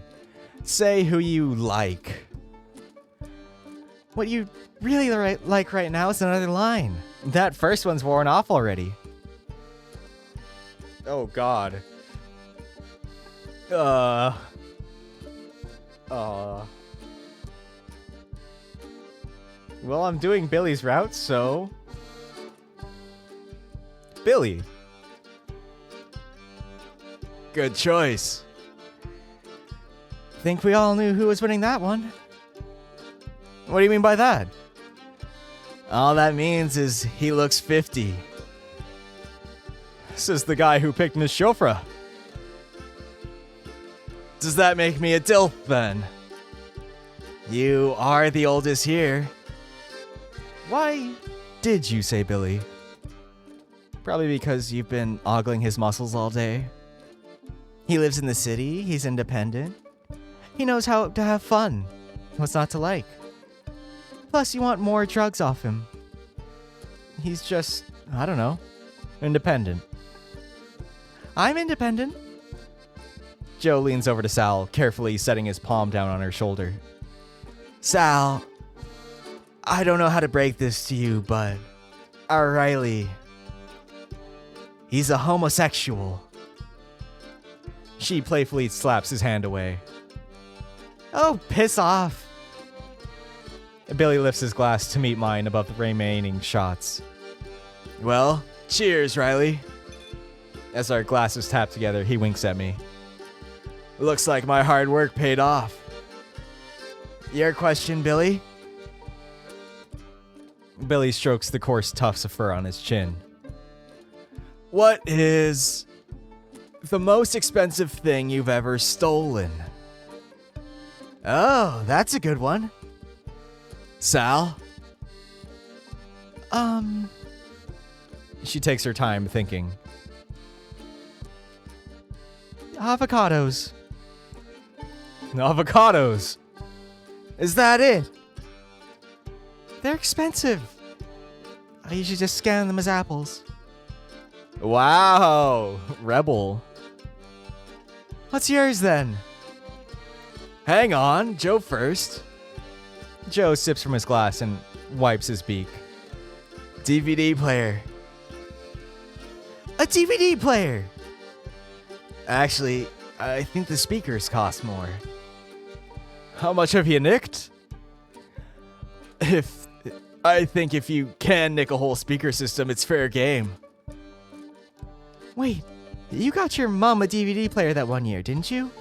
S1: Say who you like. What you really like right now is another line. That first one's worn off already. Oh god. Well, I'm doing Billy's route, so... Billy. Good choice. Think we all knew who was winning that one. What do you mean by that? All that means is he looks 50. This is the guy who picked Miss Siofra. Does that make me a DILF then? You are the oldest here. Why did you say Billy? Probably because you've been ogling his muscles all day. He lives in the city, he's independent. He knows how to have fun. What's not to like? Plus, you want more drugs off him. He's just, I don't know, independent. I'm independent. Joe leans over to Sal, carefully setting his palm down on her shoulder. Sal, I don't know how to break this to you, but our Riley, he's a homosexual. She playfully slaps his hand away. Oh, piss off. Billy lifts his glass to meet mine above the remaining shots. Well, cheers, Riley. As our glasses tap together, he winks at me. Looks like my hard work paid off. Your question, Billy? Billy strokes the coarse tufts of fur on his chin. What is the most expensive thing you've ever stolen? Oh, that's a good one. Sal? She takes her time thinking. Avocados. Avocados? Is that it? They're expensive. I usually just scan them as apples. Wow, rebel. What's yours then? Hang on, Joe first. Joe sips from his glass and wipes his beak. DVD player. A DVD player! Actually, I think the speakers cost more. How much have you nicked? I think if you can nick a whole speaker system, it's fair game. Wait, you got your mom a DVD player that one year, didn't you?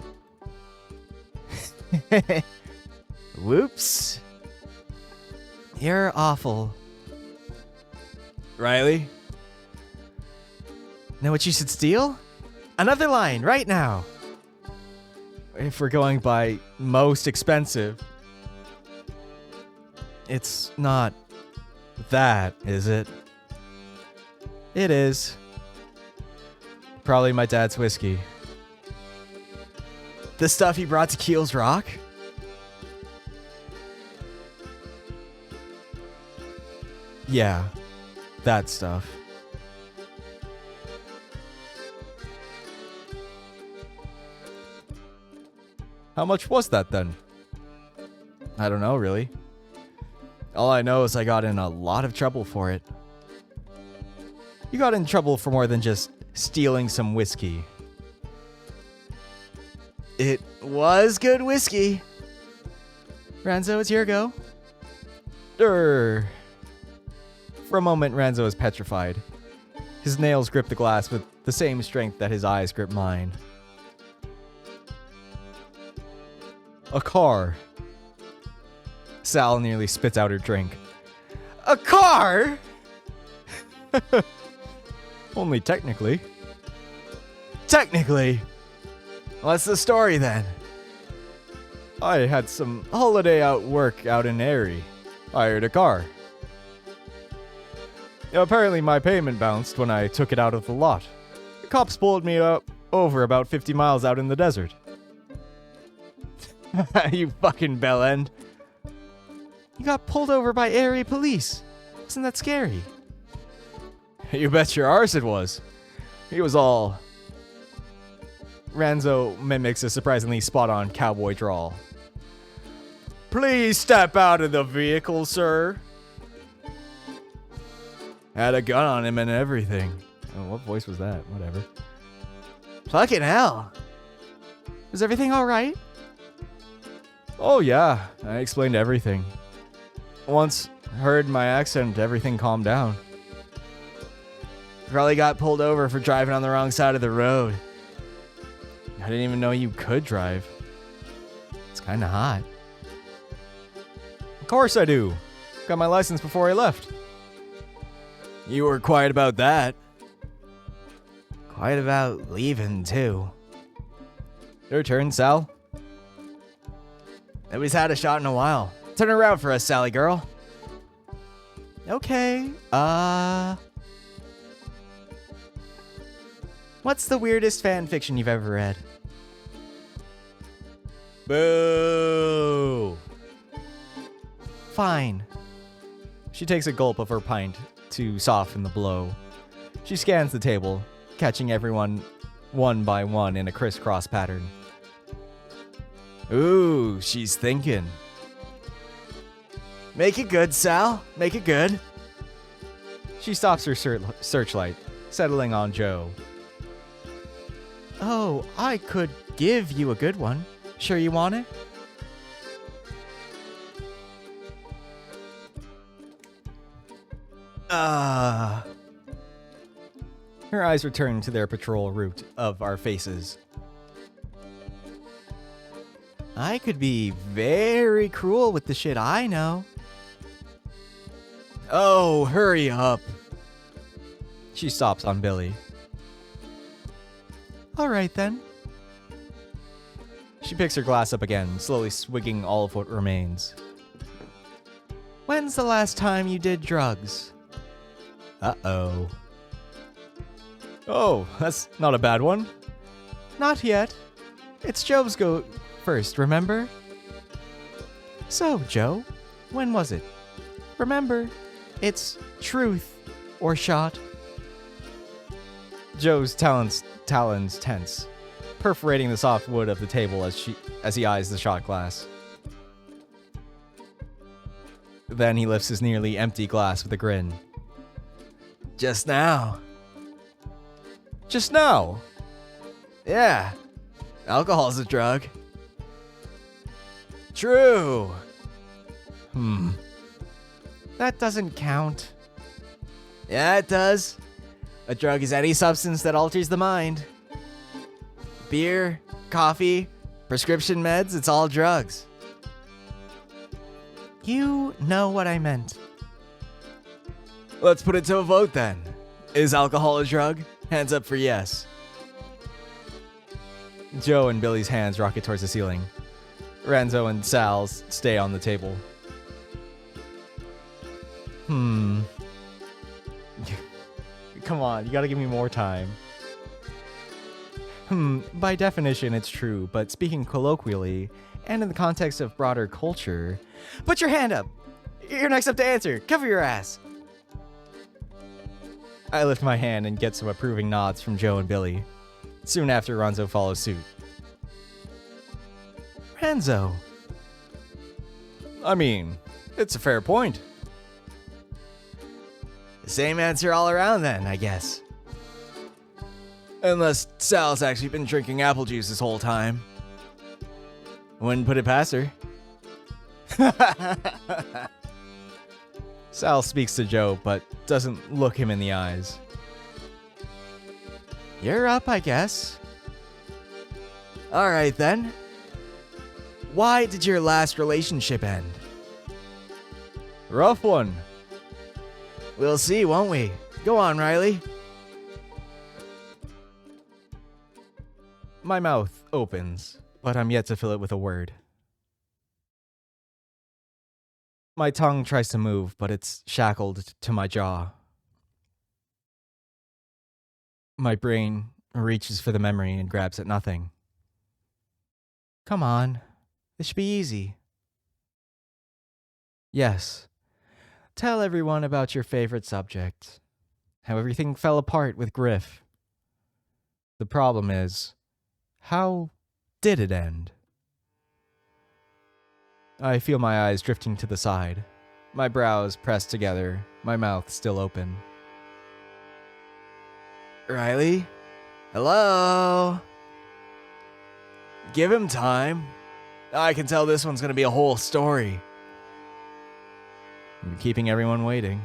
S1: Whoops. You're awful. Riley? Know what you should steal? Another line, right now. If we're going by most expensive. It's not that, is it? It is. Probably my dad's whiskey. The stuff he brought to Keel's Rock? Yeah, that stuff. How much was that then? I don't know, really. All I know is I got in a lot of trouble for it. You got in trouble for more than just stealing some whiskey. It was good whiskey. Ranzo, it's your go. For a moment, Ranzo is petrified. His nails grip the glass with the same strength that his eyes grip mine. A car. Sal nearly spits out her drink. A car? Only technically. Technically? What's the story then? I had some holiday work out in Erie. Hired a car. Apparently my payment bounced when I took it out of the lot. The cops pulled me over about 50 miles out in the desert. You fucking bellend. You got pulled over by Erie police. Isn't that scary? You bet your arse it was. He was all... Ranzo mimics a surprisingly spot-on cowboy drawl. Please step out of the vehicle, sir. Had a gun on him and everything. Oh, what voice was that? Whatever. Fucking hell. Was everything alright? Oh yeah, I explained everything. Once heard my accent, everything calmed down. Probably got pulled over for driving on the wrong side of the road. I didn't even know you could drive. It's kinda hot. Of course I do. Got my license before I left. You were quiet about that. Quiet about leaving, too. Your turn, Sal. Nobody's had a shot in a while. Turn around for us, Sally girl. Okay, what's the weirdest fan fiction you've ever read? Boo! Fine. She takes a gulp of her pint to soften the blow. She scans the table, catching everyone one by one in a crisscross pattern. Ooh, she's thinking. Make it good, Sal. Make it good. She stops her searchlight, settling on Joe. Oh, I could give you a good one. Sure you want it? Her eyes return to their patrol route of our faces. I could be very cruel with the shit I know. Oh, hurry up. She stops on Billy. All right then. She picks her glass up again, slowly swigging all of what remains. When's the last time you did drugs? Uh-oh. Oh, that's not a bad one. Not yet. It's Joe's go first, remember? So, Joe, when was it? Remember, it's truth or shot. Joe's talons tense, perforating the soft wood of the table as he eyes the shot glass. Then he lifts his nearly empty glass with a grin. Just now. Just now? Yeah. Alcohol's a drug. True. That doesn't count. Yeah, it does. A drug is any substance that alters the mind. Beer, coffee, prescription meds, it's all drugs. You know what I meant. Let's put it to a vote then. Is alcohol a drug? Hands up for yes. Joe and Billy's hands rocket towards the ceiling. Ranzo and Sal's stay on the table. Come on, you gotta give me more time. By definition, it's true, but speaking colloquially, and in the context of broader culture... Put your hand up! You're next up to answer! Cover your ass! I lift my hand and get some approving nods from Joe and Billy. Soon after, Ronzo follows suit. Renzo! I mean, it's a fair point.
S2: Same answer all around then, I guess. Unless Sal's actually been drinking apple juice this whole time. Wouldn't put it past her.
S1: Sal speaks to Joe, but doesn't look him in the eyes.
S2: You're up, I guess. Alright then. Why did your last relationship end?
S1: Rough one.
S2: We'll see, won't we? Go on, Riley.
S1: My mouth opens, but I'm yet to fill it with a word. My tongue tries to move, but it's shackled to my jaw. My brain reaches for the memory and grabs at nothing. Come on, this should be easy. Yes. Tell everyone about your favorite subject. How everything fell apart with Griff. The problem is, how did it end? I feel my eyes drifting to the side, my brows pressed together, my mouth still open.
S2: Riley? Hello? Give him time. I can tell this one's gonna be a whole story.
S1: I'm keeping everyone waiting.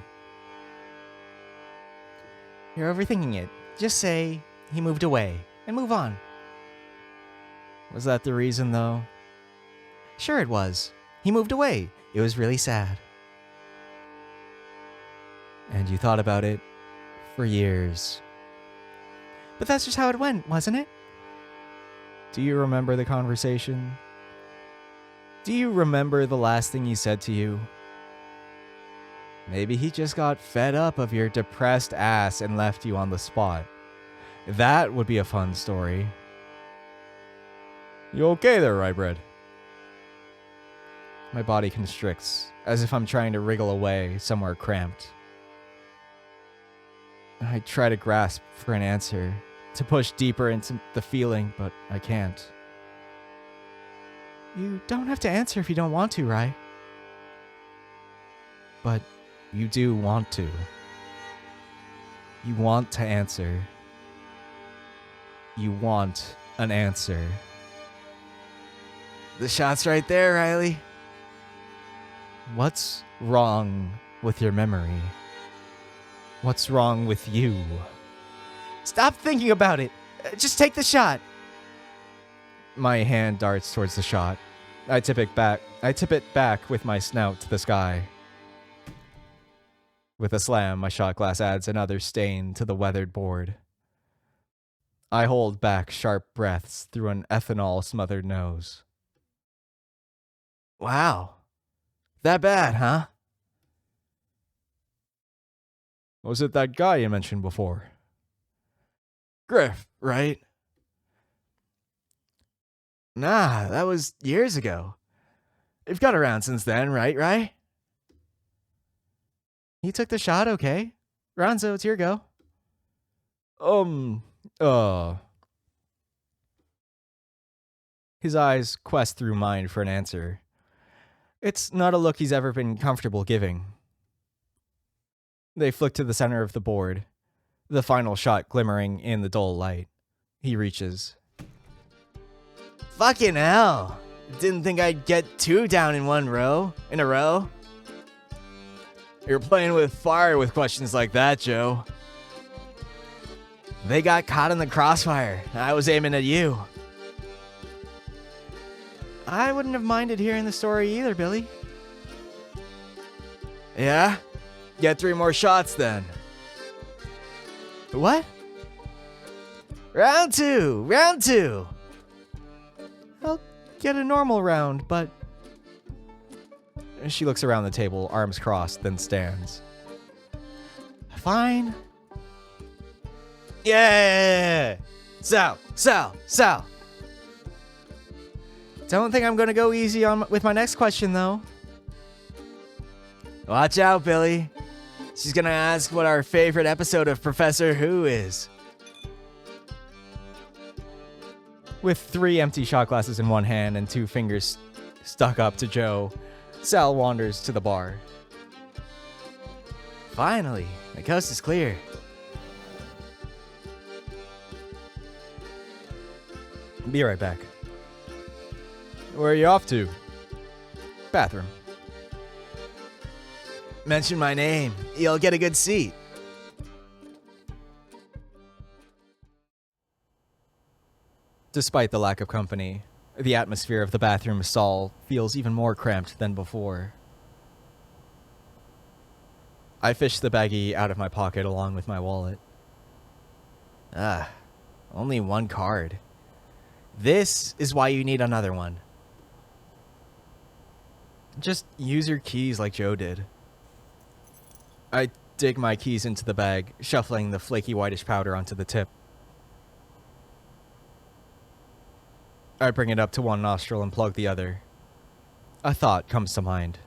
S1: You're overthinking it. Just say he moved away and move on. Was that the reason, though? Sure it was. He moved away. It was really sad. And you thought about it for years. But that's just how it went, wasn't it? Do you remember the conversation? Do you remember the last thing he said to you? Maybe he just got fed up of your depressed ass and left you on the spot. That would be a fun story. You okay there, Rybread? My body constricts, as if I'm trying to wriggle away somewhere cramped. I try to grasp for an answer, to push deeper into the feeling, but I can't. You don't have to answer if you don't want to, Ry. But you do want to. You want to answer. You want an answer.
S2: The shot's right there, Riley.
S1: What's wrong with your memory? What's wrong with you?
S2: Stop thinking about it. Just take the shot.
S1: My hand darts towards the shot. I tip it back with my snout to the sky. With a slam, my shot glass adds another stain to the weathered board. I hold back sharp breaths through an ethanol-smothered nose.
S2: Wow. That bad, huh?
S1: Was it that guy you mentioned before?
S2: Griff, right? Nah, that was years ago. You've got around since then, right?
S1: He took the shot, okay? Ronzo, it's your go. His eyes quest through mine for an answer. It's not a look he's ever been comfortable giving. They flick to the center of the board, the final shot glimmering in the dull light. He reaches.
S2: Fucking hell. Didn't think I'd get two down in a row. You're playing with fire with questions like that, Joe. They got caught in the crossfire. I was aiming at you.
S1: I wouldn't have minded hearing the story either, Billy.
S2: Yeah? Get 3 more shots then.
S1: What?
S2: Round two.
S1: I'll get a normal round, but... She looks around the table, arms crossed, then stands.
S2: fine. Yeah! Sal! Don't think I'm gonna go easy on with my next question, though. Watch out, Billy. She's gonna ask what our favorite episode of Professor Who is.
S1: With 3 empty shot glasses in one hand and 2 fingers stuck up to Joe, Sal wanders to the bar.
S2: Finally, the coast is clear.
S1: Be right back. Where are you off to? Bathroom.
S2: Mention my name. You'll get a good seat.
S1: Despite the lack of company, the atmosphere of the bathroom stall feels even more cramped than before. I fish the baggie out of my pocket along with my wallet.
S2: Only 1 card. This is why you need another one.
S1: Just use your keys like Joe did. I dig my keys into the bag, shuffling the flaky whitish powder onto the tip. I bring it up to one nostril and plug the other. A thought comes to mind.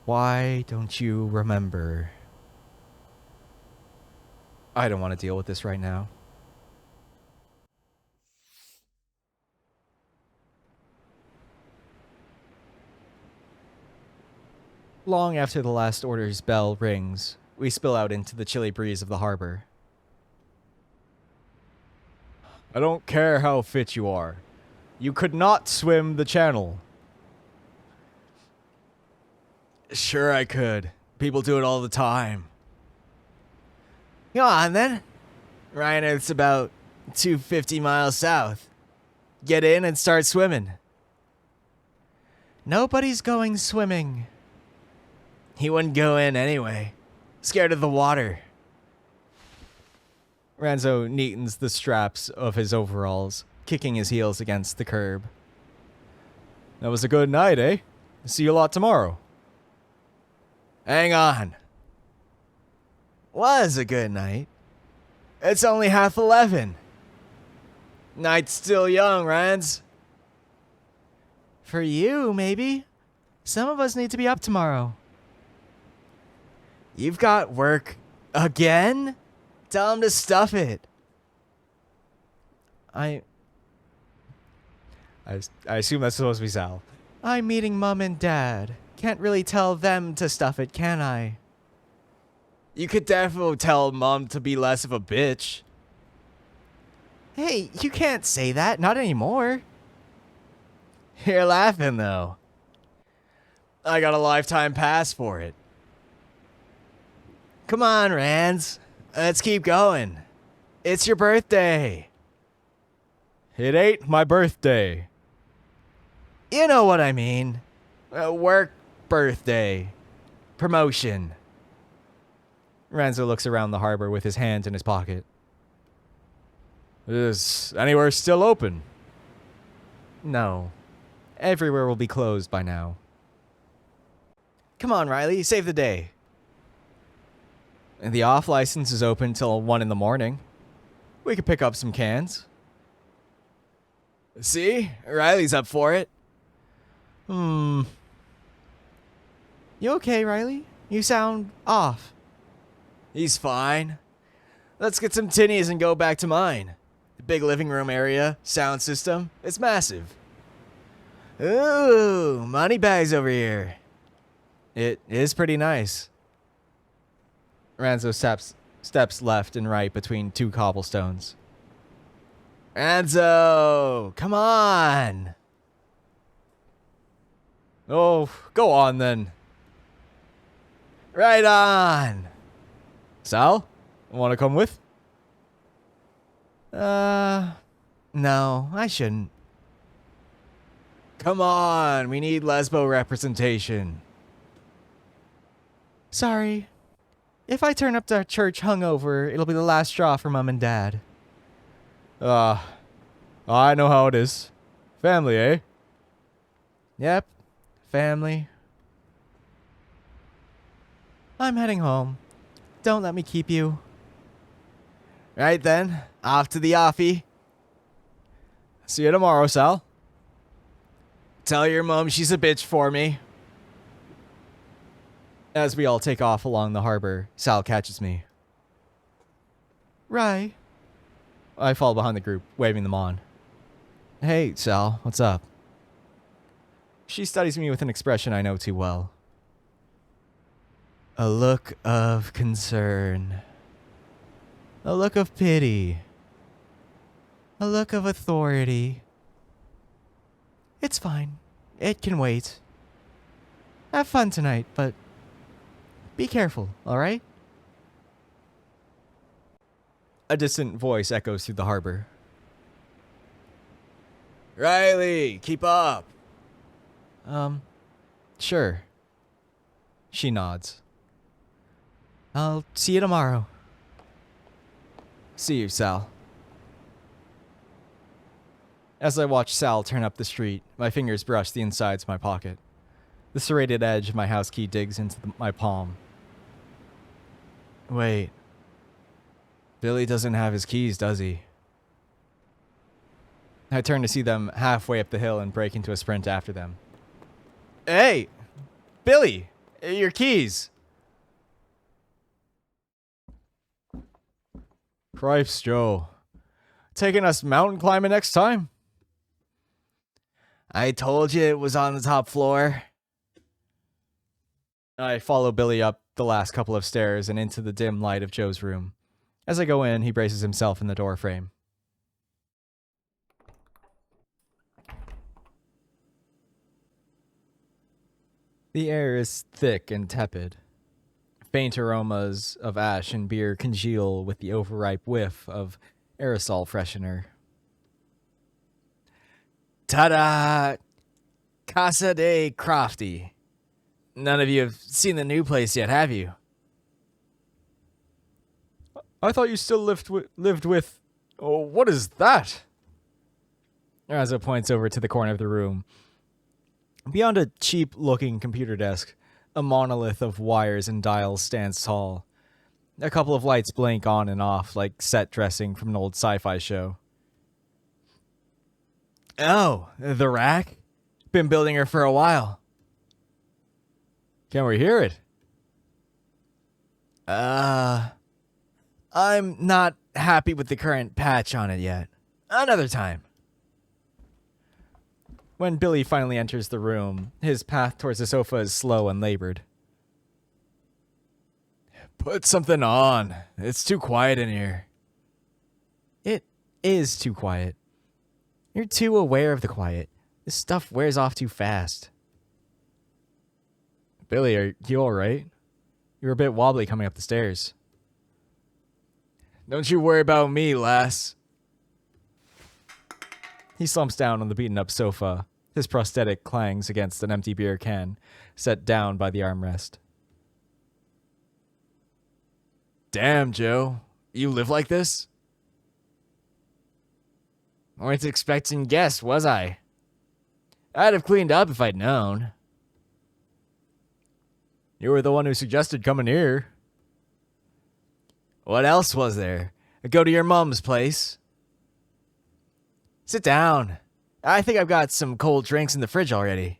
S1: Why don't you remember? I don't want to deal with this right now. Long after the last order's bell rings, we spill out into the chilly breeze of the harbor. I don't care how fit you are. You could not swim the channel.
S2: Sure I could. People do it all the time. Go on then. Ryan, it's about 250 miles south. Get in and start swimming.
S1: Nobody's going swimming.
S2: He wouldn't go in anyway. Scared of the water.
S1: Ranzo neatens the straps of his overalls, kicking his heels against the curb. That was a good night, eh? See you a lot tomorrow.
S2: Hang on. Was a good night. It's only 11:30. Night's still young, Rans.
S1: For you, maybe. Some of us need to be up tomorrow.
S2: You've got work again? Tell him to stuff it.
S1: I assume that's supposed to be Sal. I'm meeting Mom and Dad. Can't really tell them to stuff it, can I?
S2: You could definitely tell Mom to be less of a bitch.
S1: Hey, you can't say that. Not anymore.
S2: You're laughing, though. I got a lifetime pass for it. Come on, Rands. Let's keep going. It's your birthday.
S1: It ain't my birthday.
S2: You know what I mean. Work birthday. Promotion.
S1: Ranzo looks around the harbor with his hands in his pocket. Is anywhere still open? No. Everywhere will be closed by now.
S2: Come on, Riley. Save the day.
S1: And the off license is open till 1 in the morning. We could pick up some cans.
S2: See? Riley's up for it.
S1: You okay, Riley? You sound off.
S2: He's fine. Let's get some tinnies and go back to mine. The big living room area, sound system, it's massive. Ooh, money bags over here.
S1: It is pretty nice. Ranzo steps left and right between 2 cobblestones.
S2: Ranzo, come on.
S1: Oh, go on then.
S2: Right on.
S1: Sal, want to come with?
S2: No, I shouldn't. Come on, we need lesbo representation.
S1: Sorry. If I turn up to church hungover, it'll be the last straw for Mom and Dad. I know how it is. Family, eh? Yep, family. I'm heading home. Don't let me keep you.
S2: Right then, off to the offie.
S1: See you tomorrow, Sal.
S2: Tell your mom she's a bitch for me.
S1: As we all take off along the harbor, Sal catches me.
S2: Right.
S1: I fall behind the group, waving them on. Hey, Sal, what's up? She studies me with an expression I know too well. A look of concern. A look of pity. A look of authority. It's fine. It can wait. Have fun tonight, but be careful, alright? A distant voice echoes through the harbor.
S2: Riley, keep up.
S1: Sure. She nods. I'll see you tomorrow. See you, Sal. As I watch Sal turn up the street, my fingers brush the insides of my pocket. The serrated edge of my house key digs into my palm. Wait. Billy doesn't have his keys, does he? I turn to see them halfway up the hill and break into a sprint after them. Hey! Billy! Your keys! Cripes, Joe. Taking us mountain climbing next time?
S2: I told you it was on the top floor.
S1: I follow Billy up the last couple of stairs and into the dim light of Joe's room. As I go in, he braces himself in the doorframe. The air is thick and tepid. Faint aromas of ash and beer congeal with the overripe whiff of aerosol freshener.
S2: Ta-da! Casa de Crofty. None of you have seen the new place yet, have you?
S1: I thought you still lived with... Oh, what is that? Raza points over to the corner of the room. Beyond a cheap-looking computer desk, a monolith of wires and dials stands tall. A couple of lights blink on and off like set dressing from an old sci-fi show.
S2: Oh, the rack? Been building her for a while.
S1: Can we hear it?
S2: I'm not happy with the current patch on it yet. Another time.
S1: When Billy finally enters the room, his path towards the sofa is slow and labored.
S2: Put something on. It's too quiet in here.
S1: It is too quiet. You're too aware of the quiet. This stuff wears off too fast. Billy, are you alright? You were a bit wobbly coming up the stairs.
S2: Don't you worry about me, lass.
S1: He slumps down on the beaten-up sofa. His prosthetic clangs against an empty beer can, set down by the armrest.
S2: Damn, Joe. You live like this? Weren't expecting guests, was I? I'd have cleaned up if I'd known.
S1: You were the one who suggested coming here.
S2: What else was there? Go to your mom's place. Sit down. I think I've got some cold drinks in the fridge already.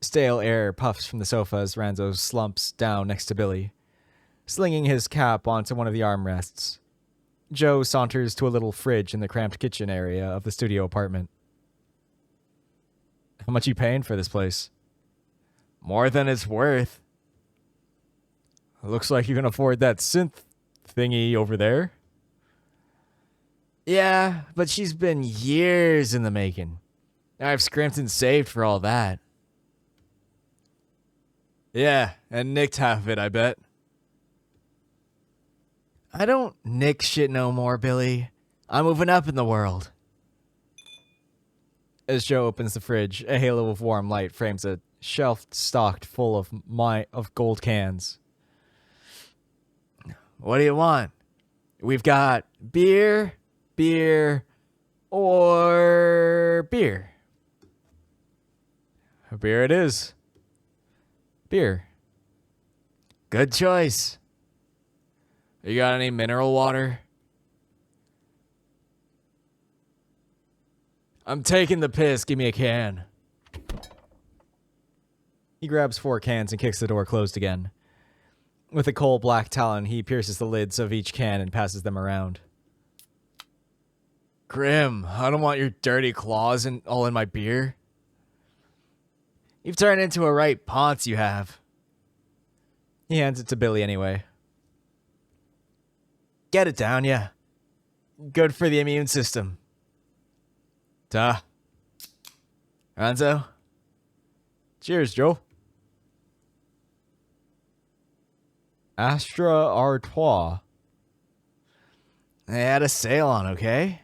S1: Stale air puffs from the sofa as Ranzo slumps down next to Billy, slinging his cap onto one of the armrests. Joe saunters to a little fridge in the cramped kitchen area of the studio apartment. How much you paying for this place?
S2: More than it's worth.
S1: Looks like you can afford that synth thingy over there.
S2: Yeah, but she's been years in the making. I've scrimped and saved for all that. Yeah, and nicked half of it, I bet. I don't nick shit no more, Billy. I'm moving up in the world.
S1: As Joe opens the fridge, a halo of warm light frames a shelf stocked full of gold cans.
S2: What do you want? We've got beer, or beer.
S1: Beer it is. Beer. Good choice. You got any mineral water? I'm taking the piss. Give me a can. He grabs 4 cans and kicks the door closed again. With a coal black talon, he pierces the lids of each can and passes them around. Grim, I don't want your dirty claws all in my beer. You've turned into a right ponce, you have. He hands it to Billy anyway. Get it down, yeah. Good for the immune system. Duh. Ranzo? Cheers, Joe. Astra Artois. They had a sale on, okay?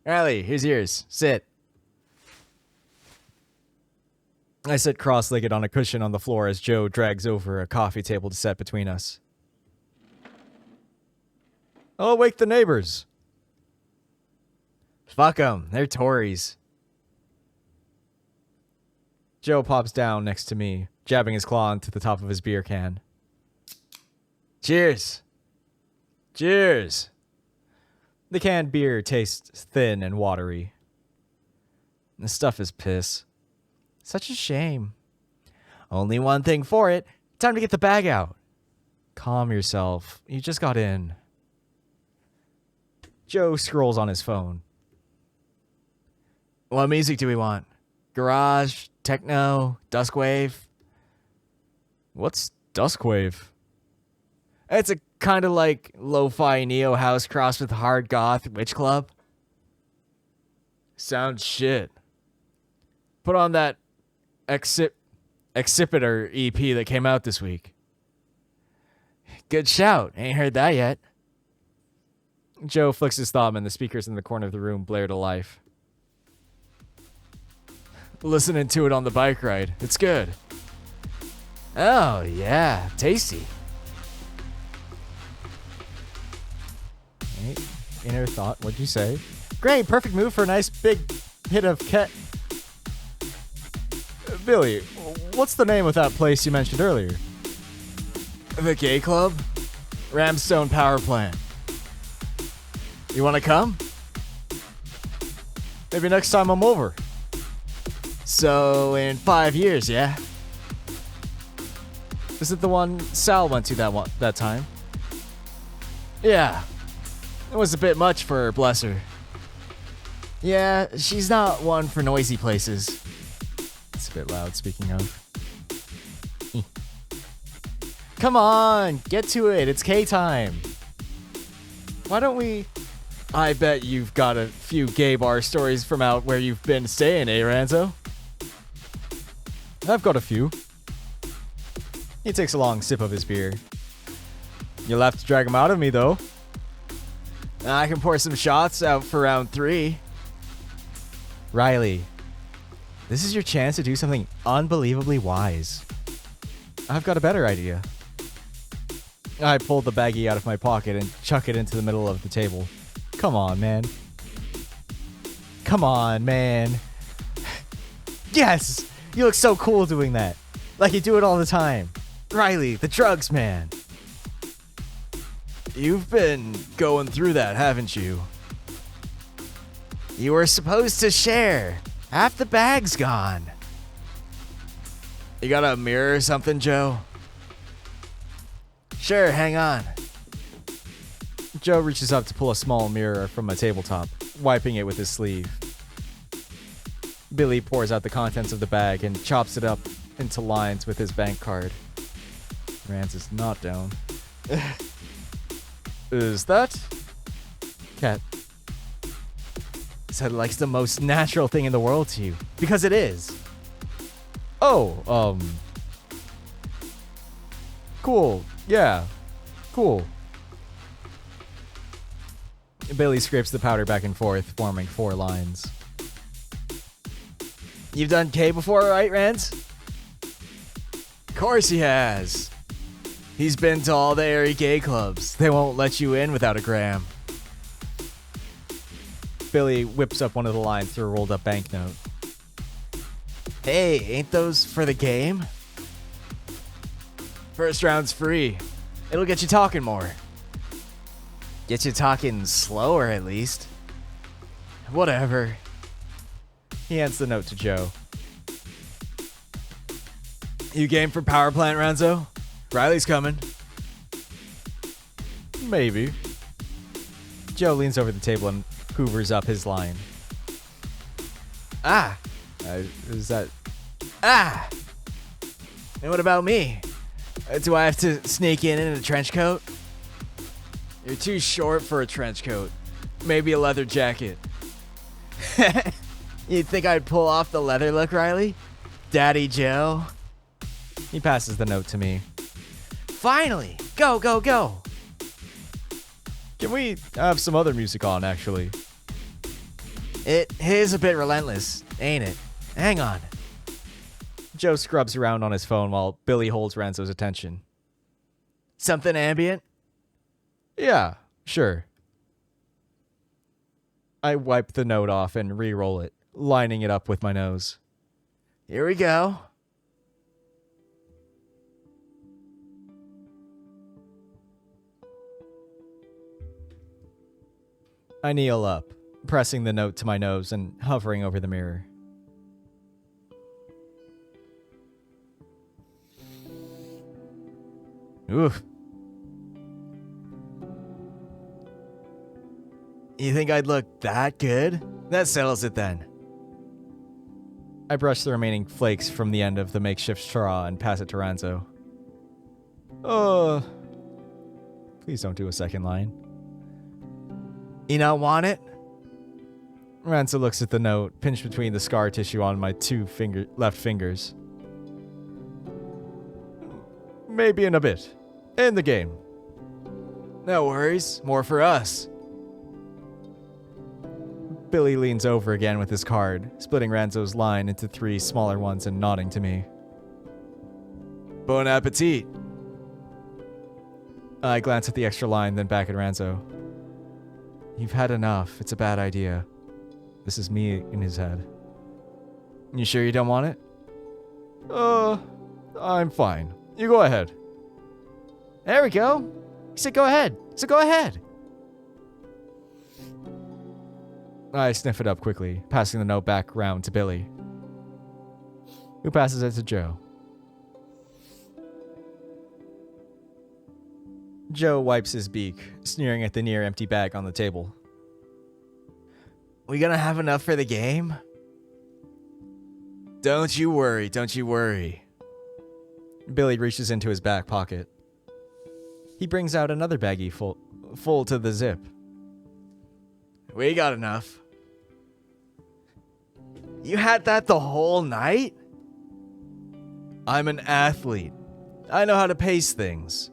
S1: Riley, here's yours. Sit. I sit cross-legged on a cushion on the floor as Joe drags over a coffee table to set between us. I'll wake the neighbors. Fuck 'em. They're Tories. Joe pops down next to me, jabbing his claw into the top of his beer can. Cheers. Cheers. The canned beer tastes thin and watery. The stuff is piss. Such a shame. Only one thing for it. Time to get the bag out. Calm yourself. You just got in. Joe scrolls on his phone. What music do we want? Garage, techno, duskwave? What's duskwave? It's a kind of like lo-fi neo house crossed with hard goth witch club. Sounds shit. Put on that Excipiter EP that came out this week. Good shout. Ain't heard that yet. Joe flicks his thumb and the speakers in the corner of the room blare to life. Listening to it on the bike ride. It's good. Oh, yeah. Tasty. Hey, inner thought. What'd you say? Great. Perfect move for a nice big hit of Billy, what's the name of that place you mentioned earlier? The gay club? Ramstone Power Plant. You want to come? Maybe next time I'm over. So, in 5 years, yeah? Is it the one Sal went to that time? Yeah. It was a bit much for her, bless her. Yeah, she's not one for noisy places. It's a bit loud, speaking of. Come on, get to it. It's K time. Why don't we... I bet you've got a few gay bar stories from out where you've been staying, eh, Ranzo? I've got a few. He takes a long sip of his beer. You'll have to drag them out of me, though. I can pour some shots out for round 3. Riley, this is your chance to do something unbelievably wise. I've got a better idea. I pulled the baggie out of my pocket and chuck it into the middle of the table. Come on, man. Come on, man. Yes! You look so cool doing that. Like you do it all the time. Riley, the drugs man. You've been going through that, haven't you? You were supposed to share. Half the bag's gone. You got a mirror or something, Joe? Sure, hang on. Joe reaches up to pull a small mirror from a tabletop, wiping it with his sleeve. Billy pours out the contents of the bag and chops it up into lines with his bank card. Rance is not down. Is that? Cat said like the most natural thing in the world to you. Because it is. Oh, cool. Yeah. Cool. Billy scrapes the powder back and forth, forming 4 lines. You've done K before, right, Rance? Of course he has. He's been to all the airy gay clubs. They won't let you in without a gram. Billy whips up one of the lines through a rolled up banknote. Hey, ain't those for the game?
S2: First round's free. It'll get you talking more. Get you talking slower, at least. Whatever.
S1: He hands the note to Joe.
S2: You game for power plant, Renzo? Riley's coming.
S1: Maybe. Joe leans over the table and hoovers up his line.
S2: Ah.
S1: Is that...
S2: Ah! And what about me? Do I have to sneak in a trench coat? You're too short for a trench coat. Maybe a leather jacket. You think I'd pull off the leather look, Riley? Daddy Joe?
S1: He passes the note to me.
S2: Finally! Go, go, go!
S1: Can we have some other music on, actually?
S2: It is a bit relentless, ain't it? Hang on.
S1: Joe scrubs around on his phone while Billy holds Renzo's attention.
S2: Something ambient?
S1: Yeah, sure. I wipe the note off and re-roll it, lining it up with my nose.
S2: Here we go.
S1: I kneel up, pressing the note to my nose and hovering over the mirror. Oof.
S2: You think I'd look that good? That settles it then.
S1: I brush the remaining flakes from the end of the makeshift straw and pass it to Renzo. Please don't do a second line.
S2: You don't want it?
S1: Renzo looks at the note, pinched between the scar tissue on my left fingers. Maybe in a bit. In the game.
S2: No worries. More for us.
S1: Billy leans over again with his card, splitting Renzo's line into 3 smaller ones and nodding to me.
S2: Bon appetit.
S1: I glance at the extra line, then back at Renzo. You've had enough. It's a bad idea. This is me in his head.
S2: You sure you don't want it?
S1: I'm fine. You go ahead.
S2: There we go. He said go ahead. So go ahead.
S1: I sniff it up quickly, passing the note back round to Billy, who passes it to Joe. Joe wipes his beak, sneering at the near-empty bag on the table.
S2: We gonna have enough for the game? Don't you worry, don't you worry.
S1: Billy reaches into his back pocket. He brings out another baggie full to the zip.
S2: We got enough. You had that the whole night? I'm an athlete. I know how to pace things.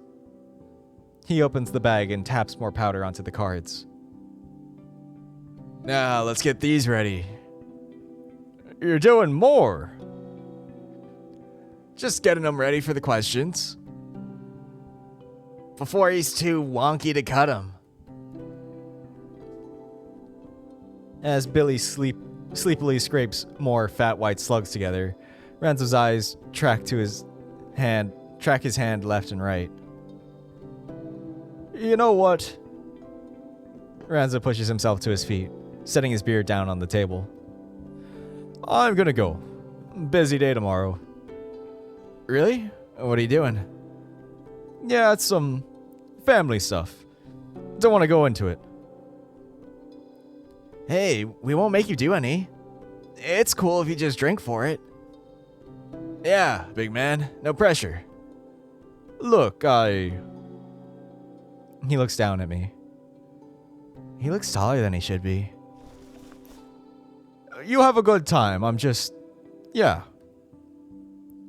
S1: He opens the bag and taps more powder onto the cards.
S2: Now, let's get these ready.
S1: You're doing more.
S2: Just getting them ready for the questions. Before he's too wonky to cut them.
S1: As Billy sleepily scrapes more fat white slugs together, Renzo's eyes track his hand left and right. You know what? Renzo pushes himself to his feet, setting his beer down on the table. I'm gonna go. Busy day tomorrow.
S2: Really? What are you doing?
S1: Yeah, it's some family stuff. Don't want to go into it.
S2: Hey, we won't make you do any. It's cool if you just drink for it. Yeah, big man. No pressure.
S1: Look, He looks down at me.
S2: He looks taller than he should be.
S1: You have a good time. I'm just... Yeah.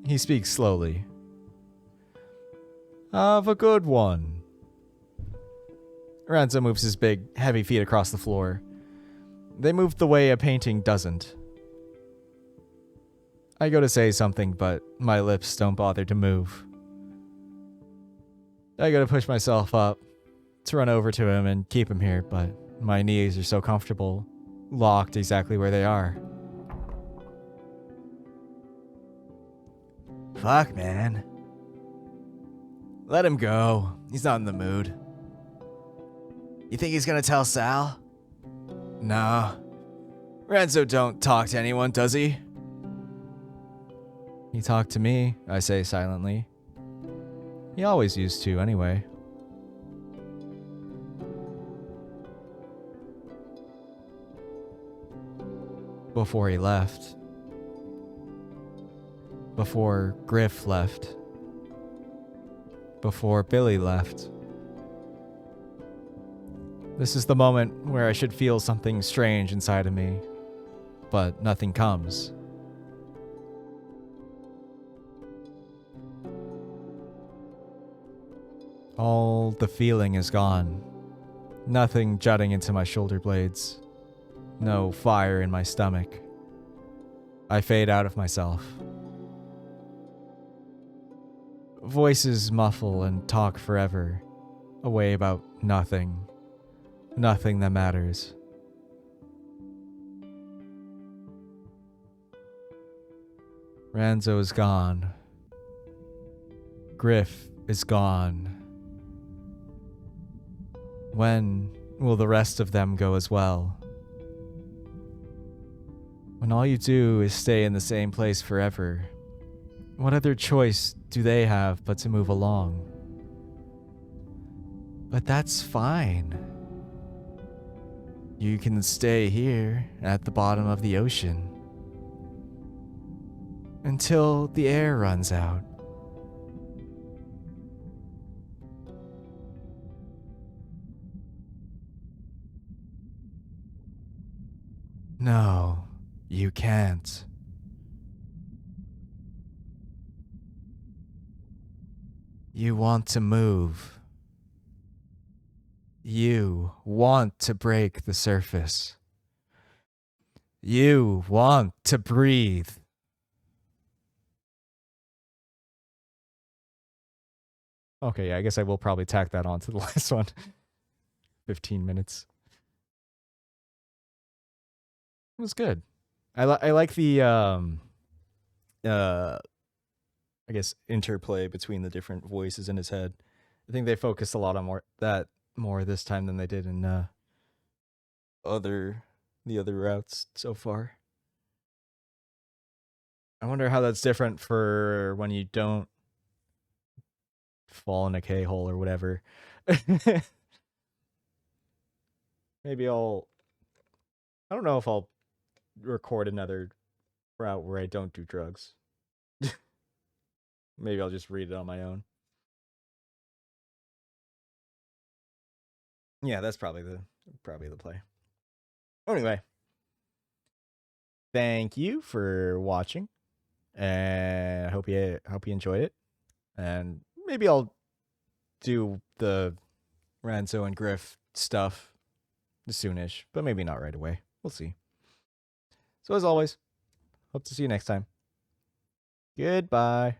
S1: He speaks slowly. Have a good one. Renzo moves his big, heavy feet across the floor. They move the way a painting doesn't. I go to say something, but my lips don't bother to move. I go to push myself up to run over to him and keep him here, but my knees are so comfortable, locked exactly where they are.
S2: Fuck, man. Let him go. He's not in the mood. You think he's gonna tell Sal? No. Renzo don't talk to anyone, does he?
S1: He talked to me, I say silently. He always used to, anyway. Before he left. Before Griff left. Before Billy left. This is the moment where I should feel something strange inside of me, but nothing comes. All the feeling is gone. Nothing jutting into my shoulder blades. No fire in my stomach. I fade out of myself. Voices muffle and talk forever, away about nothing. Nothing that matters. Ranzo is gone. Griff is gone. When will the rest of them go as well? When all you do is stay in the same place forever, what other choice do they have but to move along? But that's fine. You can stay here at the bottom of the ocean until the air runs out. No, you can't. You want to move. You want to break the surface. You want to breathe. Okay, I guess I will probably tack that on to the last one. 15 minutes. It was good. I like the I guess interplay between the different voices in his head. I think they focused a lot on more this time than they did in the other routes so far. I wonder how that's different for when you don't fall in a K-hole or whatever. Maybe I don't know if I'll record another route where I don't do drugs. Maybe I'll just read it on my own. Yeah, that's probably the play. Anyway, thank you for watching, and I hope you enjoyed it. And maybe I'll do the Ranzo and Griff stuff soonish, but maybe not right away. We'll see. So as always, hope to see you next time. Goodbye.